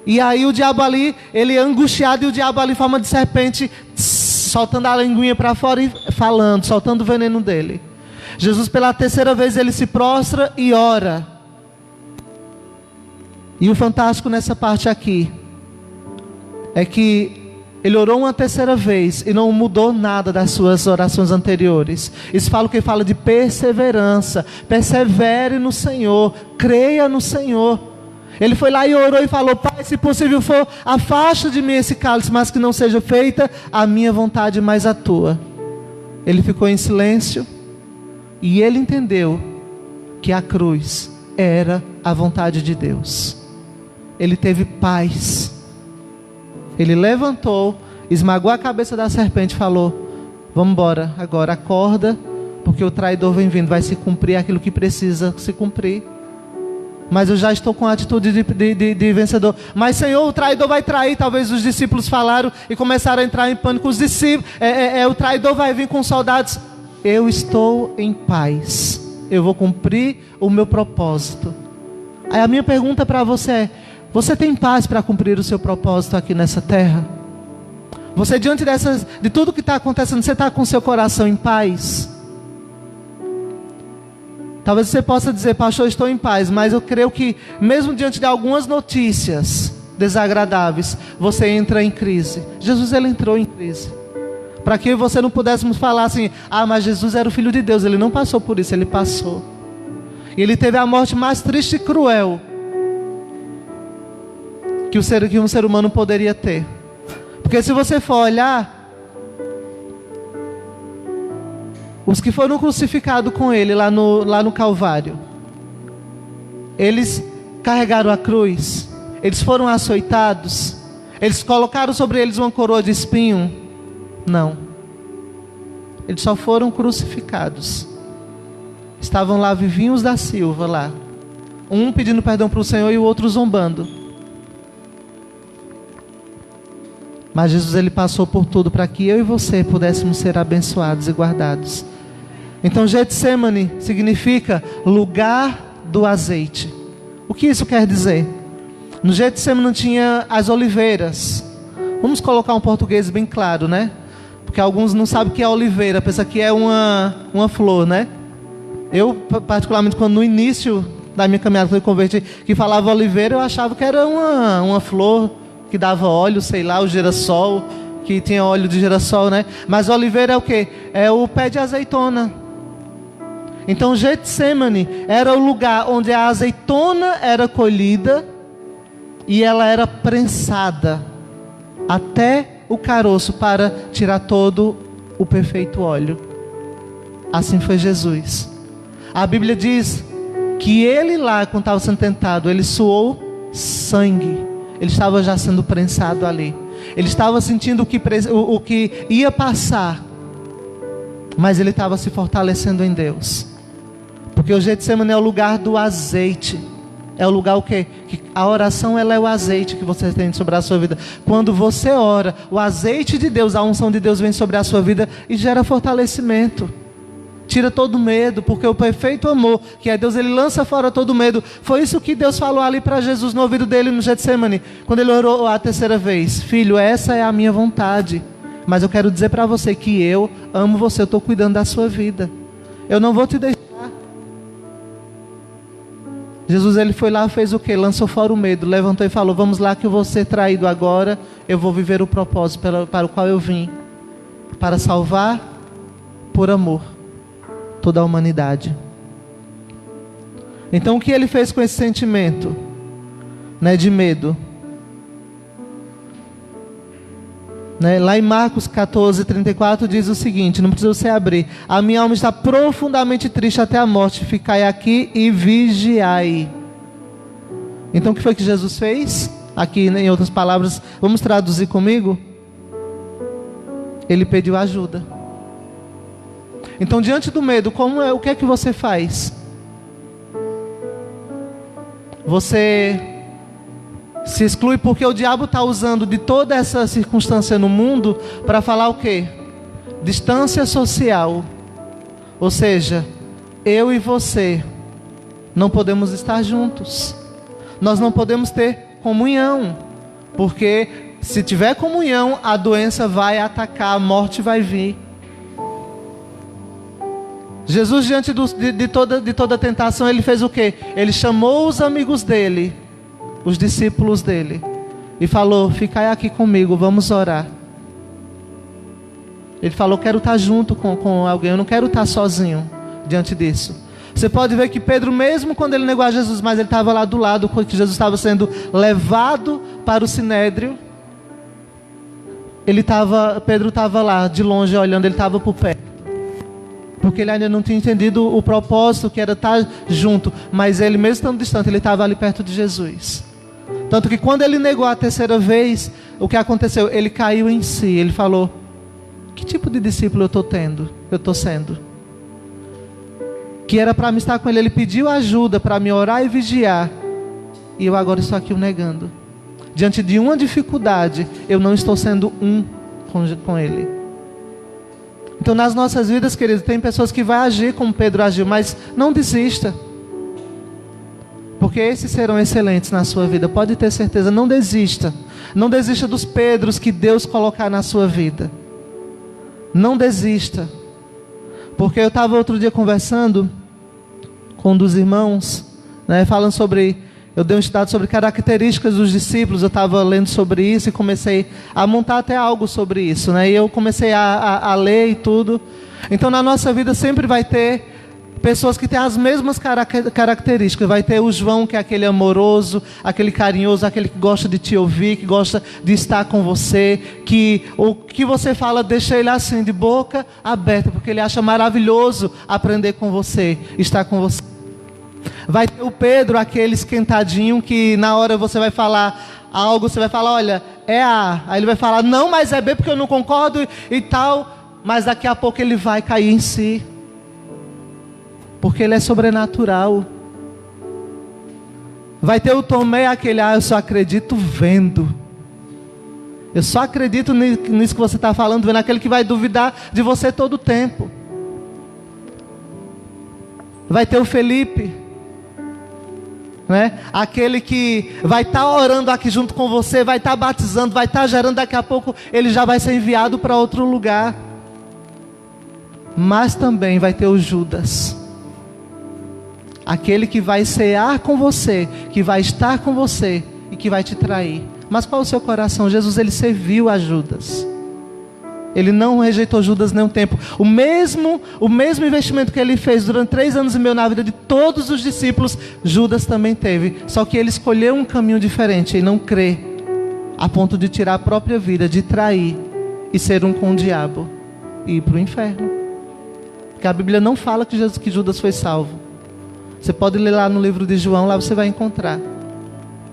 E aí o diabo ali, ele angustiado, e o diabo ali em forma de serpente, soltando a linguinha para fora e falando, soltando o veneno dele. Jesus pela terceira vez ele se prostra e ora. E o fantástico nessa parte aqui é que ele orou uma terceira vez e não mudou nada das suas orações anteriores. Isso fala o que fala de perseverança. Persevere no Senhor, creia no Senhor. Ele foi lá e orou e falou: Pai, se possível for, afasta de mim esse cálice, mas que não seja feita a minha vontade, mas a tua. Ele ficou em silêncio. E ele entendeu que a cruz era a vontade de Deus. Ele teve paz. Ele levantou, esmagou a cabeça da serpente e falou: vamos embora, agora acorda, porque o traidor vem vindo, vai se cumprir aquilo que precisa se cumprir. Mas eu já estou com a atitude de vencedor. Mas Senhor, o traidor vai trair. Talvez os discípulos falaram e começaram a entrar em pânico. Os discípulos, o traidor vai vir com soldados. Eu estou em paz. Eu vou cumprir o meu propósito. Aí a minha pergunta para você é: você tem paz para cumprir o seu propósito aqui nessa terra? Você, diante de tudo que está acontecendo, você está com o seu coração em paz? Talvez você possa dizer: pastor, eu estou em paz. Mas eu creio que mesmo diante de algumas notícias desagradáveis, você entra em crise. Jesus, ele entrou em crise. Para que você não pudéssemos falar assim: ah, mas Jesus era o Filho de Deus. Ele não passou por isso, ele passou. E ele teve a morte mais triste e cruel que um ser humano poderia ter. Porque se você for olhar, os que foram crucificados com ele lá no Calvário, eles carregaram a cruz, eles foram açoitados, eles colocaram sobre eles uma coroa de espinho. Não, eles só foram crucificados. Estavam lá vivinhos da Silva lá, um pedindo perdão para o Senhor e o outro zombando. Mas Jesus, ele passou por tudo para que eu e você pudéssemos ser abençoados e guardados. Então Getsemane significa lugar do azeite. O que isso quer dizer? No Getsemane tinha as oliveiras. Vamos colocar um português bem claro, né? Porque alguns não sabem o que é oliveira, pensam que é uma flor, né? Eu, particularmente, quando no início da minha caminhada, quando eu converti, que falava oliveira, eu achava que era uma flor que dava óleo, sei lá, o girassol, que tinha óleo de girassol, né? Mas oliveira é o quê? É o pé de azeitona. Então Getsemane era o lugar onde a azeitona era colhida e ela era prensada até o caroço para tirar todo o perfeito óleo. Assim foi Jesus. A Bíblia diz que ele lá, quando estava sendo tentado, ele suou sangue. Ele estava já sendo prensado ali. Ele estava sentindo o que ia passar. Mas ele estava se fortalecendo em Deus. Porque o Getsemane é o lugar do azeite. É o lugar o quê? Que a oração, ela é o azeite que você tem sobre a sua vida. Quando você ora, o azeite de Deus, a unção de Deus vem sobre a sua vida e gera fortalecimento. Tira todo medo, porque o perfeito amor, que é Deus, ele lança fora todo medo. Foi isso que Deus falou ali para Jesus no ouvido dele no Getsemane, quando ele orou a terceira vez. Filho, essa é a minha vontade, mas eu quero dizer para você que eu amo você, eu estou cuidando da sua vida. Eu não vou te deixar. Jesus, ele foi lá, fez o quê? Lançou fora o medo, levantou e falou, vamos lá que eu vou ser traído agora, eu vou viver o propósito para o qual eu vim, para salvar por amor toda a humanidade. Então o que ele fez com esse sentimento, né, de medo? Né? Lá em Marcos 14:34 diz o seguinte, não precisa você abrir: a minha alma está profundamente triste até a morte, ficai aqui e vigiai. Então o que foi que Jesus fez? Aqui, né, em outras palavras, vamos traduzir comigo? Ele pediu ajuda. Então diante do medo, o que é que você faz? Você se exclui porque o diabo está usando de toda essa circunstância no mundo para falar o quê? Distância social. Ou seja, eu e você não podemos estar juntos. Nós não podemos ter comunhão. Porque se tiver comunhão, a doença vai atacar, a morte vai vir. Jesus, diante de toda a tentação, ele fez o quê? Ele chamou os amigos dele, os discípulos dele, e falou: ficai aqui comigo, vamos orar. Ele falou: quero estar junto com alguém, eu não quero estar sozinho diante disso. Você pode ver que Pedro, mesmo quando ele negou a Jesus, mas ele estava lá do lado, quando Jesus estava sendo levado para o sinédrio, Pedro estava lá, de longe olhando, ele estava por perto. Porque ele ainda não tinha entendido o propósito que era estar junto. Mas ele, mesmo estando distante, ele estava ali perto de Jesus. Tanto que quando ele negou a terceira vez, o que aconteceu? Ele caiu em si. Ele falou: que tipo de discípulo eu estou sendo? Que era para me estar com ele. Ele pediu ajuda para me orar e vigiar. E eu agora estou aqui o negando. Diante de uma dificuldade, eu não estou sendo um com ele. Então nas nossas vidas, queridos, tem pessoas que vão agir como Pedro agiu, mas não desista. Porque esses serão excelentes na sua vida, pode ter certeza, não desista. Não desista dos Pedros que Deus colocar na sua vida. Não desista. Porque eu estava outro dia conversando com um dos irmãos, né, falando sobre... Eu dei um estudado sobre características dos discípulos. Eu estava lendo sobre isso e comecei a montar até algo sobre isso, né? E eu comecei a ler e tudo. Então na nossa vida sempre vai ter pessoas que têm as mesmas características. Vai ter o João, que é aquele amoroso, aquele carinhoso, aquele que gosta de te ouvir, que gosta de estar com você, que o que você fala deixa ele assim de boca aberta, porque ele acha maravilhoso aprender com você, estar com você. Vai ter o Pedro, aquele esquentadinho, que na hora você vai falar algo, você vai falar: olha, é A. Aí ele vai falar: não, mas é B, porque eu não concordo e tal. Mas daqui a pouco ele vai cair em si. Porque ele é sobrenatural. Vai ter o Tomé, aquele: eu só acredito vendo. Eu só acredito nisso que você está falando, vendo. Aquele que vai duvidar de você todo o tempo. Vai ter o Felipe, né? Aquele que vai estar orando aqui junto com você, vai estar batizando, vai estar gerando, daqui a pouco ele já vai ser enviado para outro lugar. Mas também vai ter o Judas, aquele que vai cear com você, que vai estar com você e que vai te trair Mas qual é o seu coração? Jesus, ele serviu a Judas. Ele não rejeitou Judas nenhum tempo. O mesmo investimento que ele fez durante 3 anos e meio na vida de todos os discípulos, Judas também teve. Só que ele escolheu um caminho diferente e não crer, a ponto de tirar a própria vida, de trair e ser um com o diabo e ir para o inferno. Porque a Bíblia não fala que Judas foi salvo. Você pode ler lá no livro de João, lá você vai encontrar.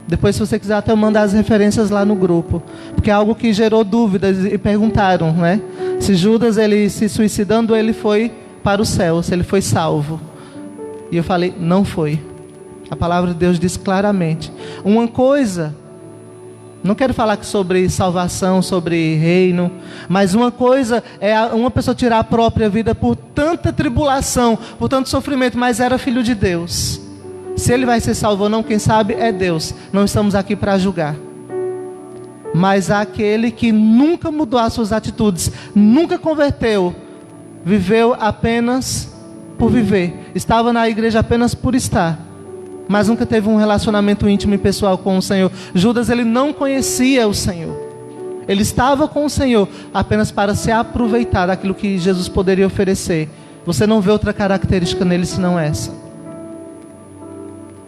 Depois, se você quiser, até eu mandar as referências lá no grupo. Porque é algo que gerou dúvidas e perguntaram, né? Se Judas, ele se suicidando, ele foi para o céu, se ele foi salvo. E eu falei, não foi. A palavra de Deus diz claramente. Uma coisa, não quero falar sobre salvação, sobre reino, mas uma coisa é uma pessoa tirar a própria vida por tanta tribulação, por tanto sofrimento, mas era filho de Deus. Se ele vai ser salvo ou não, quem sabe é Deus. Não estamos aqui para julgar. Mas aquele que nunca mudou as suas atitudes, nunca converteu, viveu apenas por viver, estava na igreja apenas por estar, mas nunca teve um relacionamento íntimo e pessoal com o Senhor. Judas, ele não conhecia o Senhor. Ele estava com o Senhor apenas para se aproveitar daquilo que Jesus poderia oferecer. Você não vê outra característica nele senão essa.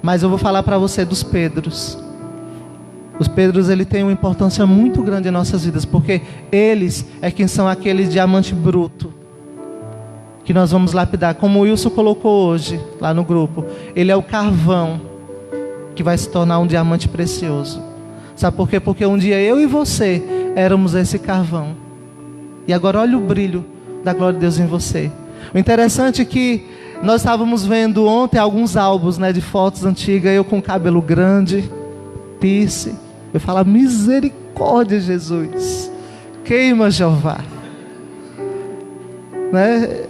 Mas eu vou falar para você dos Pedros. Os Pedros, ele tem uma importância muito grande em nossas vidas, porque eles é quem são aquele diamante bruto que nós vamos lapidar, como o Wilson colocou hoje lá no grupo. Ele é o carvão que vai se tornar um diamante precioso. Sabe por quê? Porque um dia eu e você éramos esse carvão, e agora olha o brilho da glória de Deus em você. O interessante é que nós estávamos vendo ontem alguns álbuns, né, de fotos antigas, eu com cabelo grande, piercing. Eu falo, misericórdia, Jesus, queima, Jeová, né?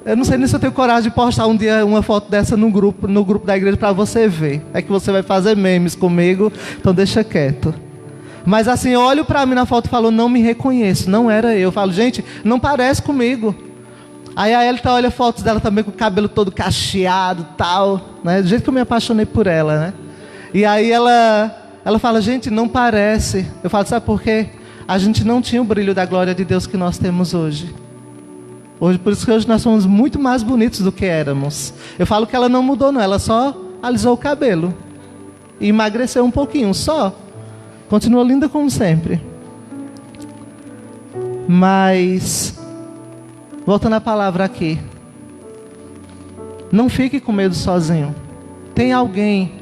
Eu não sei nem se eu tenho coragem de postar um dia uma foto dessa no grupo da igreja para você ver. É que você vai fazer memes comigo, então deixa quieto. Mas assim, eu olho para mim na foto e falo, não me reconheço, não era eu. Eu falo, gente, não parece comigo. Aí a Elita olha fotos dela também com o cabelo todo cacheado e tal, né? Do jeito que eu me apaixonei por ela, né? E aí ela fala, gente, não parece. Eu falo, sabe por quê? A gente não tinha o brilho da glória de Deus que nós temos hoje. Por isso que hoje nós somos muito mais bonitos do que éramos. Eu falo que ela não mudou não, ela só alisou o cabelo e emagreceu um pouquinho, só. Continua linda como sempre. Mas voltando à palavra aqui, não fique com medo sozinho. Tem alguém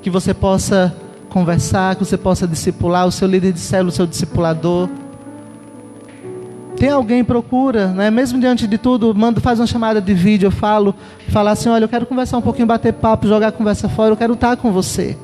que você possa conversar, que você possa discipular, o seu líder de célula, o seu discipulador. Tem alguém, procura, né? Mesmo diante de tudo, faz uma chamada de vídeo, eu falo assim, olha, eu quero conversar um pouquinho, bater papo, jogar a conversa fora, eu quero estar com você.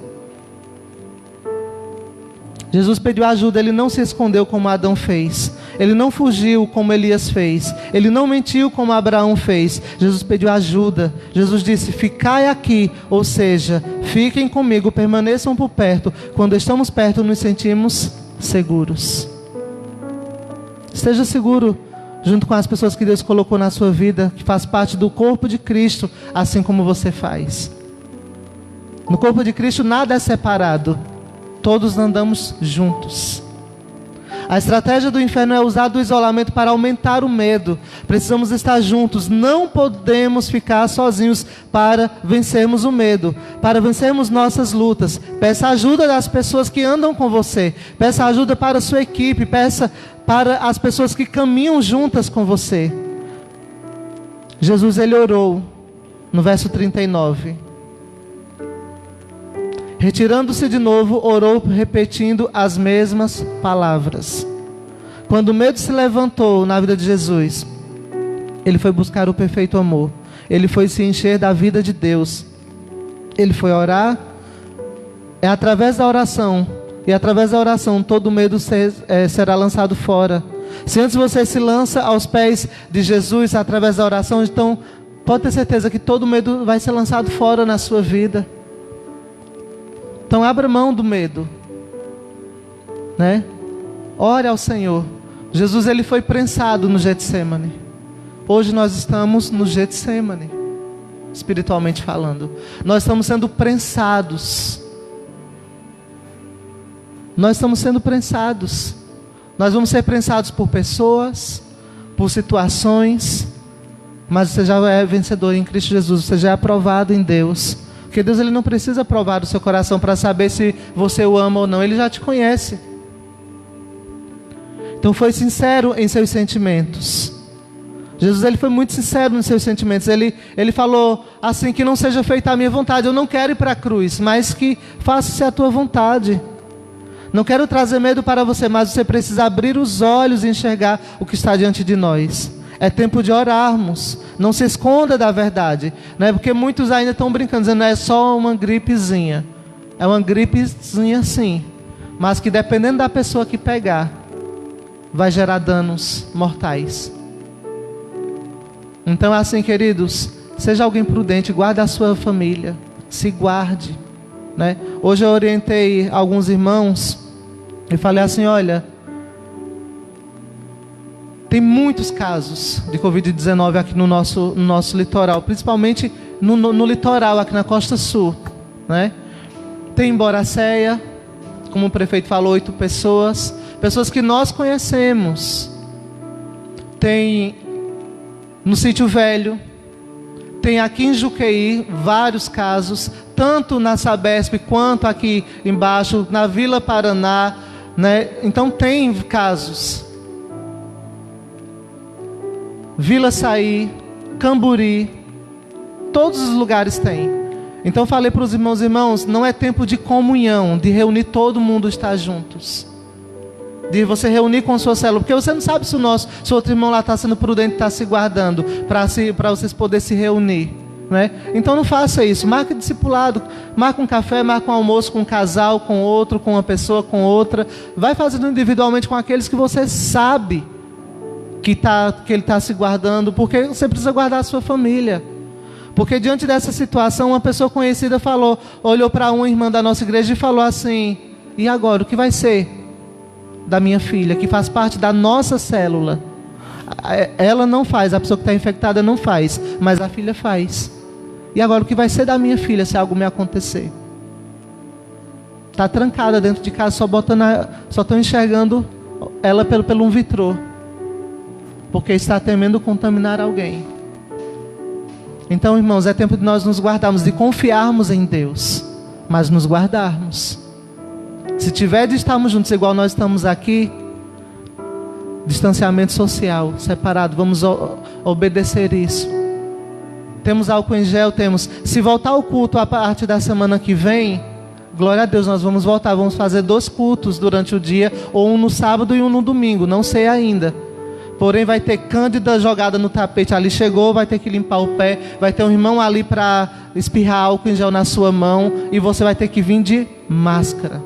Jesus pediu ajuda, ele não se escondeu como Adão fez. Ele não fugiu como Elias fez. Ele não mentiu como Abraão fez. Jesus pediu ajuda. Jesus disse, ficai aqui, ou seja, fiquem comigo, permaneçam por perto. Quando estamos perto, nos sentimos seguros. Esteja seguro junto com as pessoas que Deus colocou na sua vida, que faz parte do corpo de Cristo, assim como você faz. No corpo de Cristo nada é separado. Todos andamos juntos. A estratégia do inferno é usar o isolamento para aumentar o medo. Precisamos estar juntos. Não podemos ficar sozinhos para vencermos o medo, para vencermos nossas lutas. Peça ajuda das pessoas que andam com você. Peça ajuda para a sua equipe. Peça para as pessoas que caminham juntas com você. Jesus, ele orou no verso 39. Retirando-se de novo, orou repetindo as mesmas palavras. Quando o medo se levantou na vida de Jesus, ele foi buscar o perfeito amor. Ele foi se encher da vida de Deus. Ele foi orar. É através da oração. E através da oração todo medo será lançado fora. Se antes você se lança aos pés de Jesus através da oração, então pode ter certeza que todo medo vai ser lançado fora na sua vida. Então abra mão do medo, né? Ore ao Senhor. Jesus, ele foi prensado no Getsemane. Hoje nós estamos no Getsemane, espiritualmente falando. Nós estamos sendo prensados. nós estamos sendo prensados. Nós vamos ser prensados por pessoas, por situações, mas você já é vencedor em Cristo Jesus, você já é aprovado em Deus. Porque Deus, ele não precisa provar o seu coração para saber se você o ama ou não, ele já te conhece. Então foi sincero em seus sentimentos. Jesus, ele foi muito sincero nos seus sentimentos. Ele falou assim, que não seja feita a minha vontade. Eu não quero ir para a cruz, mas que faça-se a tua vontade. Não quero trazer medo para você, mas você precisa abrir os olhos e enxergar o que está diante de nós. É tempo de orarmos. Não se esconda da verdade, né? Porque muitos ainda estão brincando, dizendo, é só uma gripezinha. É uma gripezinha sim, mas que dependendo da pessoa que pegar, vai gerar danos mortais. Então assim, queridos, seja alguém prudente, guarde a sua família, se guarde, né? Hoje eu orientei alguns irmãos e falei assim, olha, tem muitos casos de Covid-19 aqui no nosso litoral, principalmente no litoral, aqui na Costa Sul, né? Tem em Boracéia, como o prefeito falou, 8 pessoas que nós conhecemos. Tem no Sítio Velho, tem aqui em Juqueí vários casos, tanto na Sabesp quanto aqui embaixo, na Vila Paraná, né? Então tem casos. Vila Saí, Camburi, todos os lugares tem. Então falei para os irmãos, não é tempo de comunhão, de reunir todo mundo, estar juntos, de você reunir com a sua célula, porque você não sabe se o outro irmão lá está sendo prudente, está se guardando, para vocês poderem se reunir, né? Então não faça isso, marque discipulado, marque um café, marque um almoço com um casal, com outro, com uma pessoa, com outra, vai fazendo individualmente com aqueles que você sabe que ele está se guardando, porque você precisa guardar a sua família. Porque diante dessa situação, uma pessoa conhecida olhou para uma irmã da nossa igreja e falou assim, e agora, o que vai ser da minha filha, que faz parte da nossa célula? Ela não faz, a pessoa que está infectada não faz, mas a filha faz. E agora, o que vai ser da minha filha se algo me acontecer? Está trancada dentro de casa, só estão enxergando ela pelo um vitrô, porque está temendo contaminar alguém. Então, irmãos, é tempo de nós nos guardarmos, de confiarmos em Deus, mas nos guardarmos. Se tiver de estarmos juntos, igual nós estamos aqui, distanciamento social, separado, vamos obedecer isso. Temos álcool em gel, temos. Se voltar o culto a partir da semana que vem, glória a Deus, nós vamos voltar, vamos fazer 2 cultos durante o dia, ou um no sábado e um no domingo, não sei ainda. Porém vai ter Cândida jogada no tapete, ali chegou, vai ter que limpar o pé, vai ter um irmão ali para espirrar álcool em gel na sua mão, e você vai ter que vir de máscara.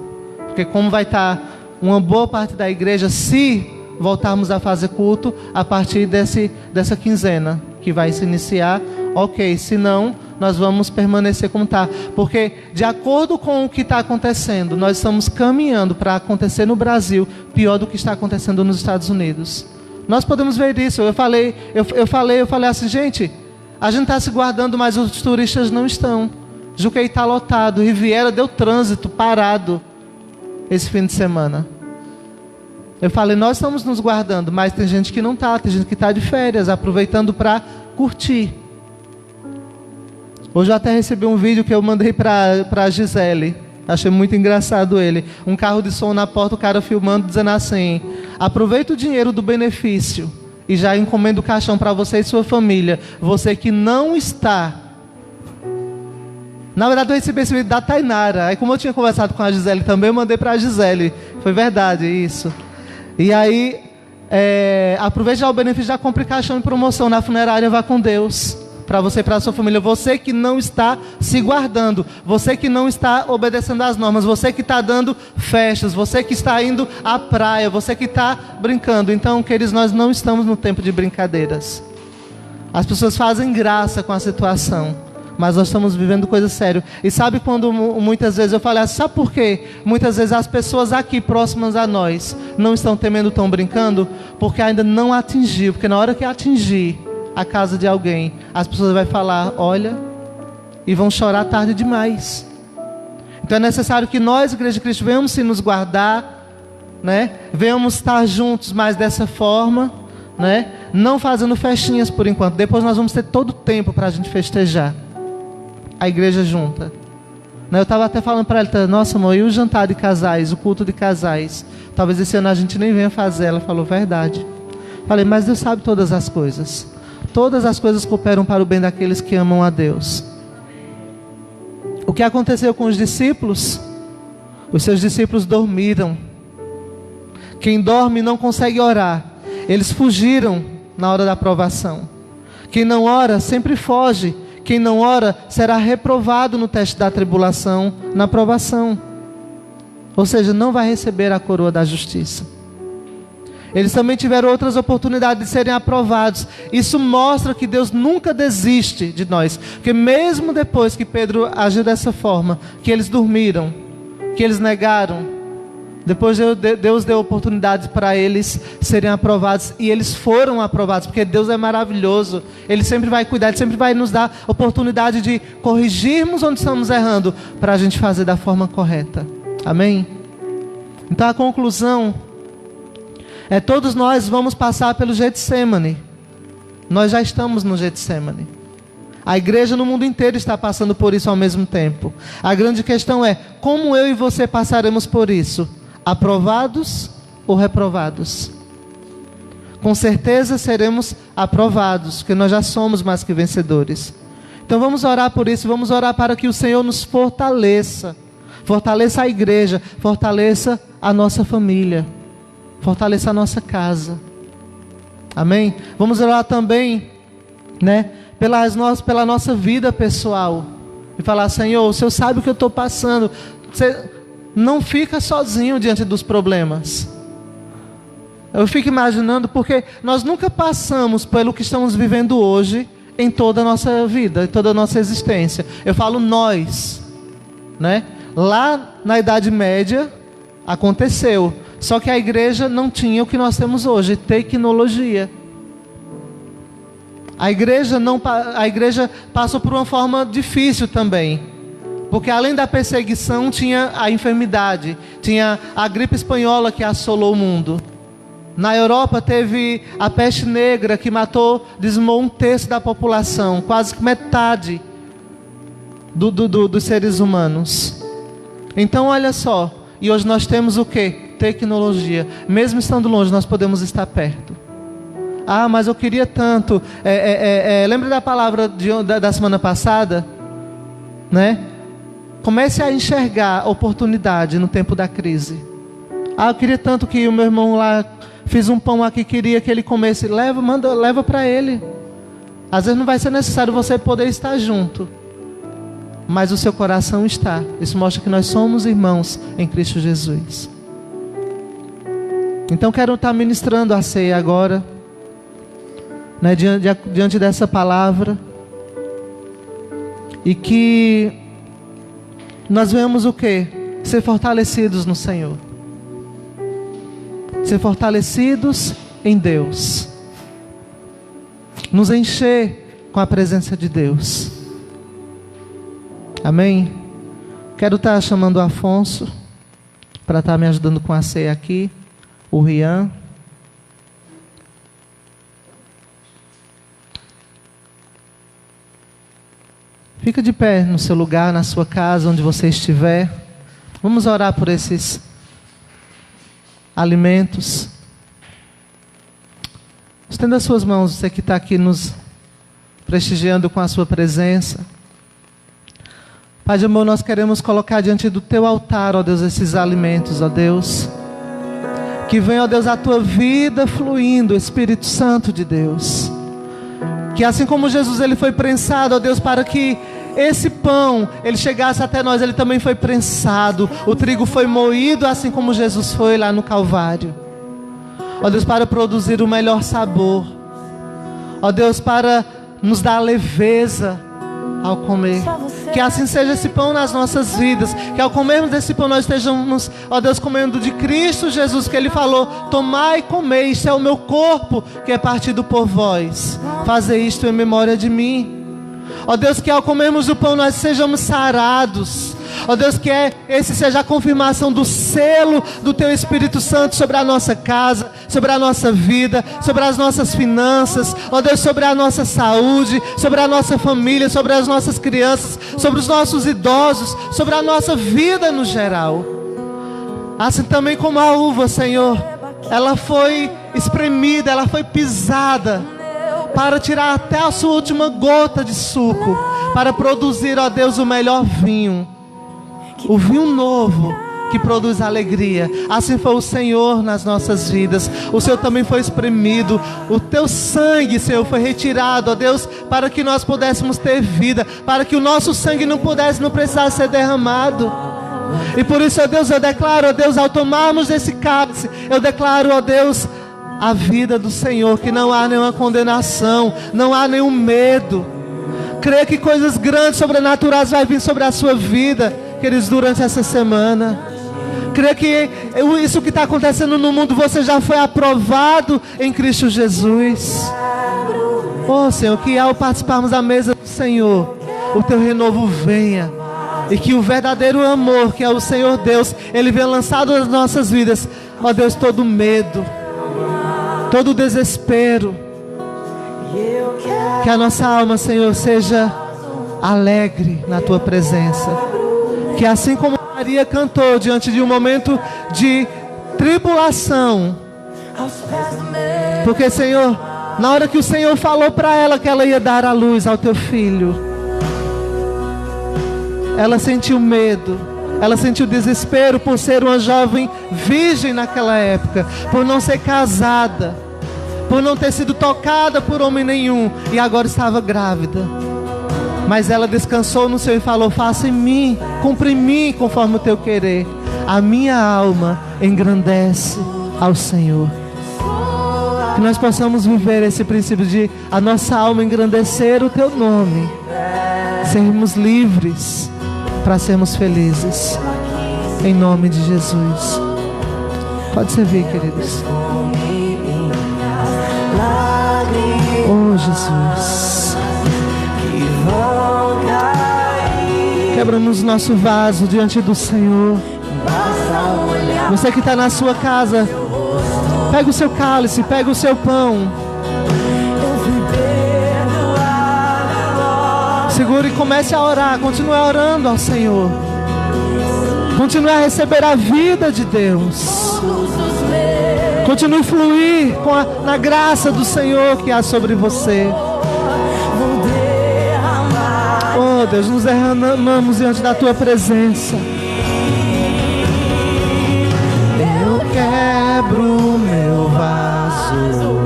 Porque como vai estar uma boa parte da igreja, se voltarmos a fazer culto a partir dessa quinzena, que vai se iniciar, ok, se não, nós vamos permanecer como está. Porque de acordo com o que está acontecendo, nós estamos caminhando para acontecer no Brasil, pior do que está acontecendo nos Estados Unidos. Nós podemos ver isso. Eu falei assim, gente, a gente está se guardando, mas os turistas não estão. Juqueí está lotado, Riviera deu trânsito parado esse fim de semana. Eu falei, nós estamos nos guardando, mas tem gente que não está, tem gente que está de férias, aproveitando para curtir. Hoje eu até recebi um vídeo que eu mandei para a Gisele. Achei muito engraçado ele. Um carro de som na porta, o cara filmando, dizendo assim, aproveita o dinheiro do benefício e já encomenda o caixão para você e sua família. Você que não está. Na verdade eu recebi esse vídeo da Tainara. Aí como eu tinha conversado com a Gisele também, eu mandei para a Gisele. Foi verdade isso. E aí, aproveite já o benefício, já compre caixão em promoção na funerária Vá com Deus. Para você e para a sua família. Você que não está se guardando, você que não está obedecendo às normas, você que está dando festas, você que está indo à praia, você que está brincando. Então, queridos, nós não estamos no tempo de brincadeiras. As pessoas fazem graça com a situação, mas nós estamos vivendo coisa séria. E sabe quando muitas vezes eu falo assim, sabe por quê? Muitas vezes as pessoas aqui próximas a nós não estão temendo, estão brincando, porque ainda não atingiu, porque na hora que atingir a casa de alguém, as pessoas vão falar, olha, e vão chorar tarde demais. Então é necessário que nós, Igreja de Cristo, venhamos se nos guardar, né? Venhamos estar juntos, mas dessa forma, né? Não fazendo festinhas por enquanto. Depois nós vamos ter todo o tempo para a gente festejar a igreja junta. Eu estava até falando para ela, nossa, amor, e o jantar de casais, o culto de casais? Talvez esse ano a gente nem venha fazer. Ela falou, verdade. Falei, mas Deus sabe todas as coisas. Todas as coisas cooperam para o bem daqueles que amam a Deus. O que aconteceu com os discípulos? Os seus discípulos dormiram. Quem dorme não consegue orar. Eles fugiram na hora da provação. Quem não ora sempre foge. Quem não ora será reprovado no teste da tribulação, na provação. Ou seja, não vai receber a coroa da justiça. Eles também tiveram outras oportunidades de serem aprovados. Isso mostra que Deus nunca desiste de nós. Porque mesmo depois que Pedro agiu dessa forma, que eles dormiram, que eles negaram, depois Deus deu oportunidades para eles serem aprovados. E eles foram aprovados, porque Deus é maravilhoso. Ele sempre vai cuidar, Ele sempre vai nos dar oportunidade de corrigirmos onde estamos errando, para a gente fazer da forma correta. Amém? Então a conclusão é: todos nós vamos passar pelo Getsêmani. Nós já estamos no Getsêmani. A igreja no mundo inteiro está passando por isso ao mesmo tempo. A grande questão é: como eu e você passaremos por isso? Aprovados ou reprovados? Com certeza seremos aprovados, porque nós já somos mais que vencedores. Então vamos orar por isso, vamos orar para que o Senhor nos fortaleça. Fortaleça a igreja, fortaleça a nossa família, fortaleça a nossa casa. Amém? Vamos orar também, né, pela nossa vida pessoal. E falar: Senhor, o Senhor sabe o que eu estou passando. Você não fica sozinho diante dos problemas. Eu fico imaginando, porque nós nunca passamos pelo que estamos vivendo hoje em toda a nossa vida, em toda a nossa existência. Eu falo nós, né? Lá na Idade Média aconteceu. Só que a igreja não tinha o que nós temos hoje, tecnologia. A igreja passou por uma forma difícil também. Porque além da perseguição tinha a enfermidade. Tinha a gripe espanhola que assolou o mundo. Na Europa teve a peste negra que dizimou 1/3 da população. Quase que metade dos seres humanos. Então olha só. E hoje nós temos o quê? Tecnologia. Mesmo estando longe, nós podemos estar perto. Ah, mas eu queria tanto. Lembra da palavra da semana passada? Né? Comece a enxergar oportunidade no tempo da crise. Ah, eu queria tanto que o meu irmão lá fiz um pão aqui, queria que ele comesse. Leva para ele. Às vezes não vai ser necessário você poder estar junto, mas o seu coração está. Isso mostra que nós somos irmãos em Cristo Jesus. Então quero estar ministrando a ceia agora, né, diante dessa palavra. E que nós venhamos o quê? Ser fortalecidos no Senhor. Ser fortalecidos em Deus. Nos encher com a presença de Deus. Amém? Quero estar chamando o Afonso para estar me ajudando com a ceia aqui. O Rian. Fica de pé no seu lugar, na sua casa, onde você estiver. Vamos orar por esses alimentos. Estenda as suas mãos, você que está aqui nos prestigiando com a sua presença. Pai de amor, nós queremos colocar diante do teu altar, ó Deus, esses alimentos, ó Deus. Que venha, ó Deus, a tua vida fluindo, Espírito Santo de Deus. Que assim como Jesus ele foi prensado, ó Deus, para que esse pão, ele chegasse até nós, ele também foi prensado. O trigo foi moído, assim como Jesus foi lá no Calvário. Ó Deus, para produzir o melhor sabor. Ó Deus, para nos dar leveza ao comer. Que assim seja esse pão nas nossas vidas. Que ao comermos desse pão nós estejamos, ó Deus, comendo de Cristo Jesus, que Ele falou: tomai e comei, isto é o meu corpo que é partido por vós. Fazer isto em memória de mim. Ó Deus, que ao comermos o pão nós sejamos sarados. Ó Deus, que esse seja a confirmação do selo do Teu Espírito Santo sobre a nossa casa, sobre a nossa vida, sobre as nossas finanças, ó Deus, sobre a nossa saúde, sobre a nossa família, sobre as nossas crianças, sobre os nossos idosos, sobre a nossa vida no geral. Assim também como a uva, Senhor, ela foi espremida, ela foi pisada para tirar até a sua última gota de suco, para produzir, ó Deus, o melhor vinho, o vinho novo que produz alegria. Assim foi o Senhor nas nossas vidas. O Senhor também foi espremido, o Teu sangue, Senhor, foi retirado, ó Deus, para que nós pudéssemos ter vida, para que o nosso sangue não precisasse ser derramado. E por isso, ó Deus, eu declaro, ó Deus, ao tomarmos esse cálice, eu declaro, ó Deus, a vida do Senhor, que não há nenhuma condenação, não há nenhum medo. Creia que coisas grandes, sobrenaturais vai vir sobre a sua vida, queridos, durante essa semana. Creia que isso que está acontecendo no mundo, você já foi aprovado em Cristo Jesus. Oh Senhor, que ao participarmos da mesa do Senhor, o Teu renovo venha, e que o verdadeiro amor, que é o Senhor Deus, Ele venha lançado nas nossas vidas. Ó Deus, todo medo, todo desespero, que a nossa alma, Senhor, seja alegre na Tua presença. Que assim como Maria cantou diante de um momento de tribulação, porque, Senhor, na hora que o Senhor falou para ela que ela ia dar à luz ao Teu filho, ela sentiu medo, ela sentiu desespero por ser uma jovem virgem naquela época, por não ser casada, por não ter sido tocada por homem nenhum, e agora estava grávida. Mas ela descansou no Senhor e falou: faça em mim, cumpre em mim conforme o Teu querer. A minha alma engrandece ao Senhor. Que nós possamos viver esse princípio de a nossa alma engrandecer o Teu nome, sermos livres para sermos felizes, em nome de Jesus. Pode servir, queridos. Oh Jesus, quebra-nos nosso vaso diante do Senhor. Você que está na sua casa, pega o seu cálice, pega o seu pão, segure e comece a orar. Continue orando ao Senhor, continue a receber a vida de Deus, continue a fluir na graça do Senhor que há sobre você. Oh Deus, nos derramamos diante da Tua presença. Eu quebro meu vaso,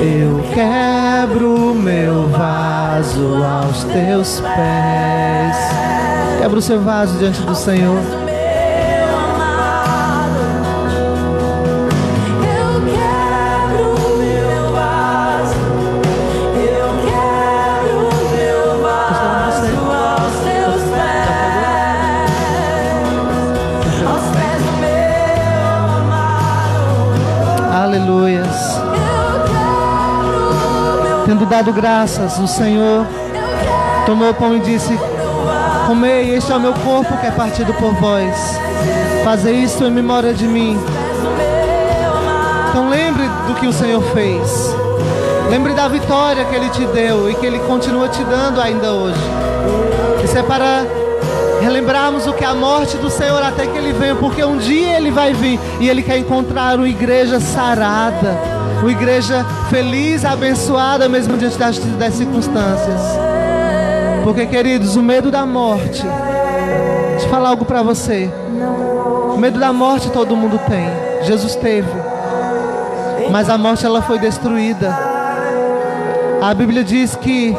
eu quebro meu vaso aos Teus pés. Quebra o seu vaso diante do Senhor. Aleluias. Tendo dado graças, o Senhor tomou o pão e disse: comei, este é o meu corpo que é partido por vós. Fazei isto em memória de mim. Então lembre do que o Senhor fez. Lembre da vitória que Ele te deu e que Ele continua te dando ainda hoje. Isso é para relembrarmos o que é a morte do Senhor até que Ele venha, porque um dia Ele vai vir e Ele quer encontrar uma igreja sarada, uma igreja feliz, abençoada mesmo diante das circunstâncias. Porque, queridos, o medo da morte, deixa eu falar algo para você. O medo da morte todo mundo tem. Jesus teve, mas a morte ela foi destruída. A Bíblia diz que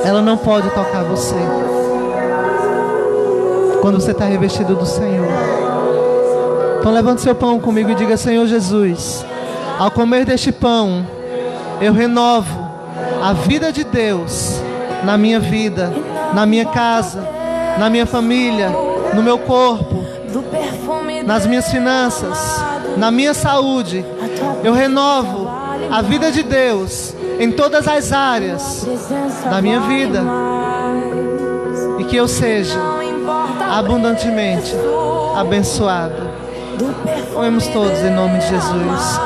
ela não pode tocar você quando você está revestido do Senhor. Então levante seu pão comigo e diga: Senhor Jesus, ao comer deste pão, eu renovo a vida de Deus na minha vida, na minha casa, na minha família, no meu corpo, nas minhas finanças, na minha saúde. Eu renovo a vida de Deus em todas as áreas da minha vida. E que eu seja abundantemente abençoado. Oremos todos em nome de Jesus.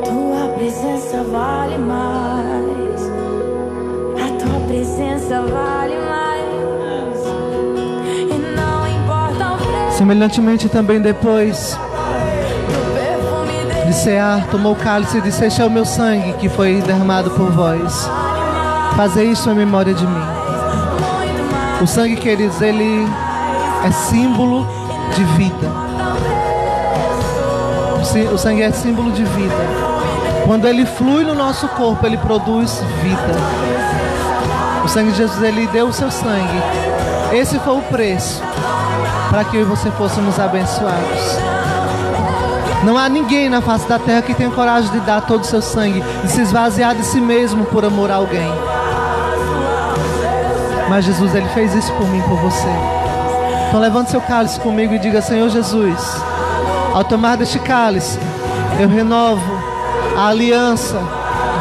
Tua presença vale mais. A tua presença vale mais. E não importa o preço. Semelhantemente também depois de cear, tomou o cálice e disse: este é o meu sangue que foi derramado por vós. Fazei isso em memória de mim. O sangue, queridos, ele é símbolo de vida. O sangue é símbolo de vida. Quando ele flui no nosso corpo, ele produz vida. O sangue de Jesus, ele deu o seu sangue. Esse foi o preço para que eu e você fôssemos abençoados. Não há ninguém na face da terra que tenha coragem de dar todo o seu sangue, de se esvaziar de si mesmo por amor a alguém. Mas Jesus, ele fez isso por mim e por você. Então levante seu cálice comigo e diga: Senhor Jesus, ao tomar deste cálice, eu renovo a aliança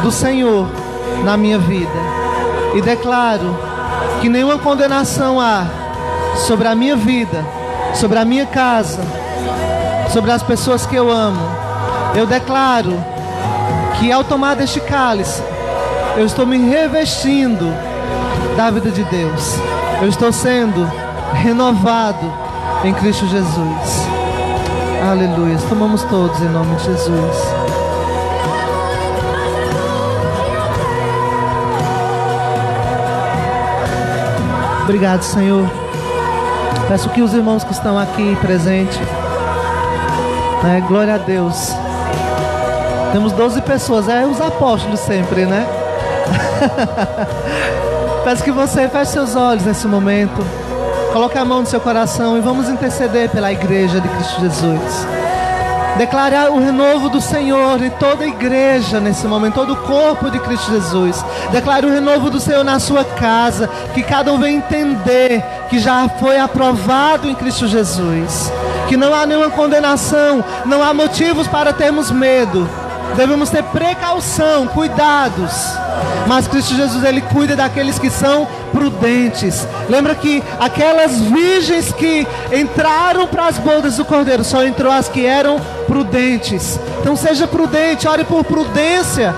do Senhor na minha vida. E declaro que nenhuma condenação há sobre a minha vida, sobre a minha casa, sobre as pessoas que eu amo. Eu declaro que ao tomar deste cálice, eu estou me revestindo da vida de Deus. Eu estou sendo renovado em Cristo Jesus. Aleluia. Tomamos todos em nome de Jesus. Obrigado, Senhor. Peço que os irmãos que estão aqui presentes, glória a Deus. Temos 12 pessoas, os apóstolos sempre, né? Peço que você feche seus olhos nesse momento. Coloque a mão no seu coração e vamos interceder pela igreja de Cristo Jesus. Declare o renovo do Senhor em toda a igreja nesse momento, todo o corpo de Cristo Jesus. Declare o renovo do Senhor na sua casa, que cada um venha entender que já foi aprovado em Cristo Jesus, que não há nenhuma condenação, não há motivos para termos medo. Devemos ter precaução, cuidados. Mas Cristo Jesus, ele cuida daqueles que são prudentes. Lembra que aquelas virgens que entraram para as bodas do Cordeiro, só entrou as que eram prudentes. Então seja prudente, ore por prudência.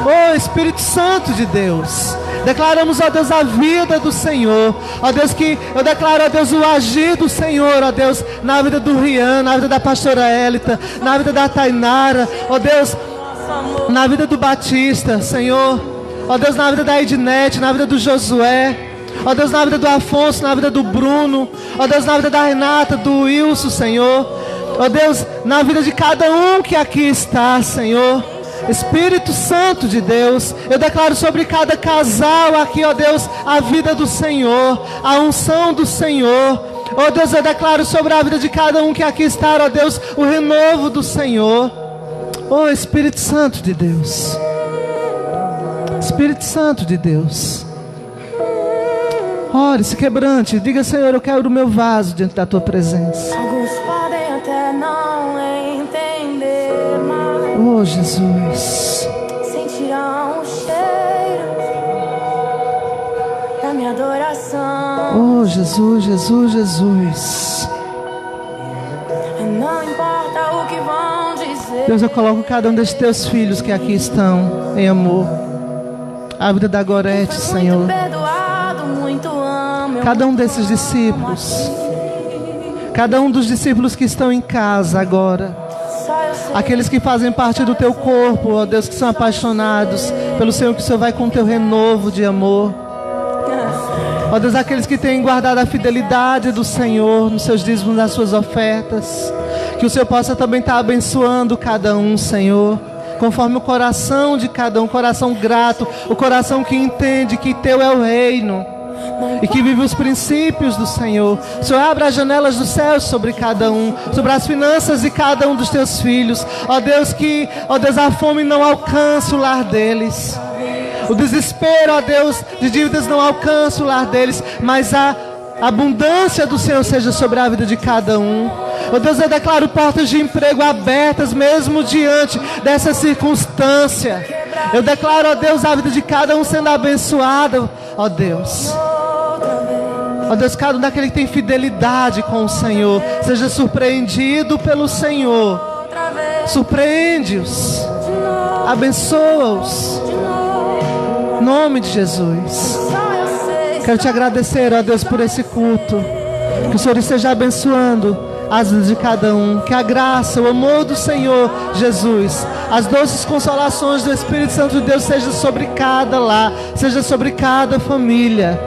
Oh Espírito Santo de Deus, declaramos, ó Deus, a vida do Senhor. Ó Deus, que eu declaro, ó Deus, o agir do Senhor, ó Deus, na vida do Rian, na vida da pastora Élita, na vida da Tainara, ó Deus, na vida do Batista, Senhor. Ó Deus, na vida da Ednete, na vida do Josué. Ó Deus, na vida do Afonso, na vida do Bruno. Ó Deus, na vida da Renata, do Wilson, Senhor. Ó Deus, na vida de cada um que aqui está, Senhor. Espírito Santo de Deus, eu declaro sobre cada casal aqui, ó Deus, a vida do Senhor, a unção do Senhor. Ó Deus, eu declaro sobre a vida de cada um que aqui está, ó Deus, o renovo do Senhor. Ó Espírito Santo de Deus, Espírito Santo de Deus, ore, se quebrante, diga: Senhor, eu quero o meu vaso diante da tua presença. Alguns podem até não entender, mas Oh Jesus, sentirão o cheiro da minha adoração. oh Jesus, Jesus, Jesus. Não importa o que vão dizer. Deus, eu coloco cada um destes teus filhos que aqui estão em amor. A vida da Gorete, Senhor. Muito perdoado, muito amo. Cada um desses discípulos, cada um dos discípulos que estão em casa agora, Só eu sei. aqueles que fazem parte do teu corpo, ó Deus, que são apaixonados pelo Senhor, que o Senhor vai com o teu renovo de amor. Ó Deus, aqueles que têm guardado a fidelidade do Senhor nos seus dízimos, nas suas ofertas, que o Senhor possa também estar abençoando cada um, Senhor, conforme o coração de cada um, coração grato, o coração que entende que teu é o reino e que vive os princípios do Senhor. O Senhor abre as janelas dos céus sobre cada um, sobre as finanças de cada um dos teus filhos. Ó Deus, que, ó Deus, a fome não alcança o lar deles, o desespero, ó Deus, de dívidas não alcança o lar deles, mas a abundância do Senhor seja sobre a vida de cada um. Ó Deus, eu declaro portas de emprego abertas mesmo diante dessa circunstância. Eu declaro, ó Deus, a vida de cada um sendo abençoada, ó Deus. Ó Deus, cada um daquele que tem fidelidade com o Senhor, seja surpreendido pelo Senhor. Surpreende-os, abençoa-os, em nome de Jesus. Quero te agradecer, ó Deus, por esse culto. Que o Senhor esteja abençoando as vidas de cada um. Que a graça, o amor do Senhor Jesus, as doces consolações do Espírito Santo de Deus seja sobre cada lar, seja sobre cada família,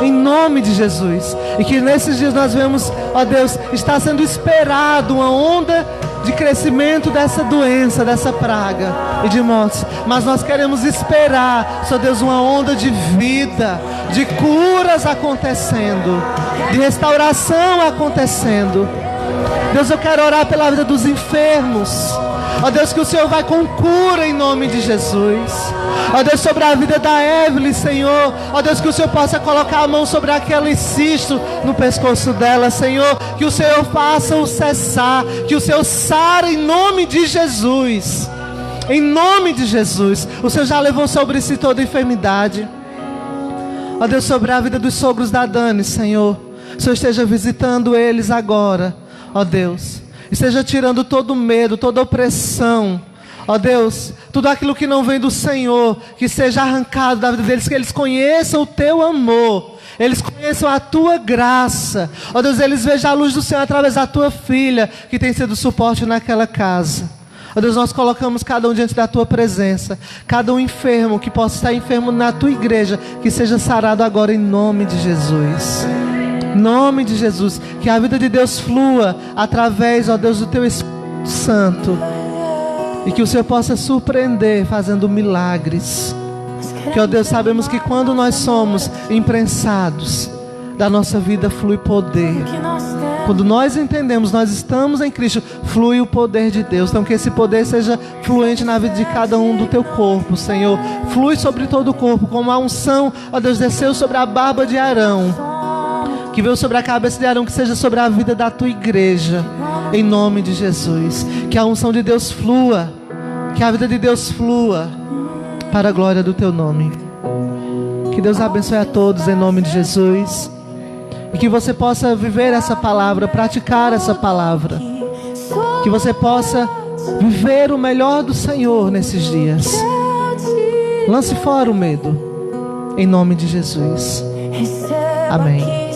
em nome de Jesus. E que nesses dias nós vemos, ó Deus, está sendo esperado uma onda de crescimento dessa doença, dessa praga e de mortes. Mas nós queremos esperar, Senhor Deus, uma onda de vida, de curas acontecendo, de restauração acontecendo. Deus, eu quero orar pela vida dos enfermos. Ó Deus, que o Senhor vai com cura em nome de Jesus. Ó Deus, sobre a vida da Evelyn, Senhor. Ó Deus, que o Senhor possa colocar a mão sobre aquele cisto no pescoço dela, Senhor. Que o Senhor faça o cessar, que o Senhor sare em nome de Jesus. Em nome de Jesus. O Senhor já levou sobre si toda a enfermidade. Ó Deus, sobre a vida dos sogros da Dani, Senhor. O Senhor esteja visitando eles agora, ó Deus. Esteja tirando todo o medo, toda a opressão. Ó Deus, tudo aquilo que não vem do Senhor, que seja arrancado da vida deles, que eles conheçam o Teu amor, eles conheçam a Tua graça. Ó Deus, eles vejam a luz do Senhor através da Tua filha, que tem sido suporte naquela casa. Ó Deus, nós colocamos cada um diante da Tua presença. Cada um enfermo, que possa estar enfermo na Tua igreja, que seja sarado agora em nome de Jesus. Em nome de Jesus, que a vida de Deus flua através, ó Deus, do Teu Espírito Santo. E que o Senhor possa surpreender fazendo milagres. Que, ó Deus, sabemos que quando nós somos imprensados, da nossa vida flui poder. Quando nós entendemos, nós estamos em Cristo, flui o poder de Deus. Então que esse poder seja fluente na vida de cada um do Teu corpo, Senhor. Flui sobre todo o corpo, como a unção, ó Deus, desceu sobre a barba de Arão, que veio sobre a cabeça de Arão, que seja sobre a vida da Tua igreja, em nome de Jesus. Que a unção de Deus flua, que a vida de Deus flua, para a glória do Teu nome. Que Deus abençoe a todos em nome de Jesus. E que você possa viver essa palavra, praticar essa palavra. Que você possa viver o melhor do Senhor nesses dias. Lance fora o medo, em nome de Jesus. Amém.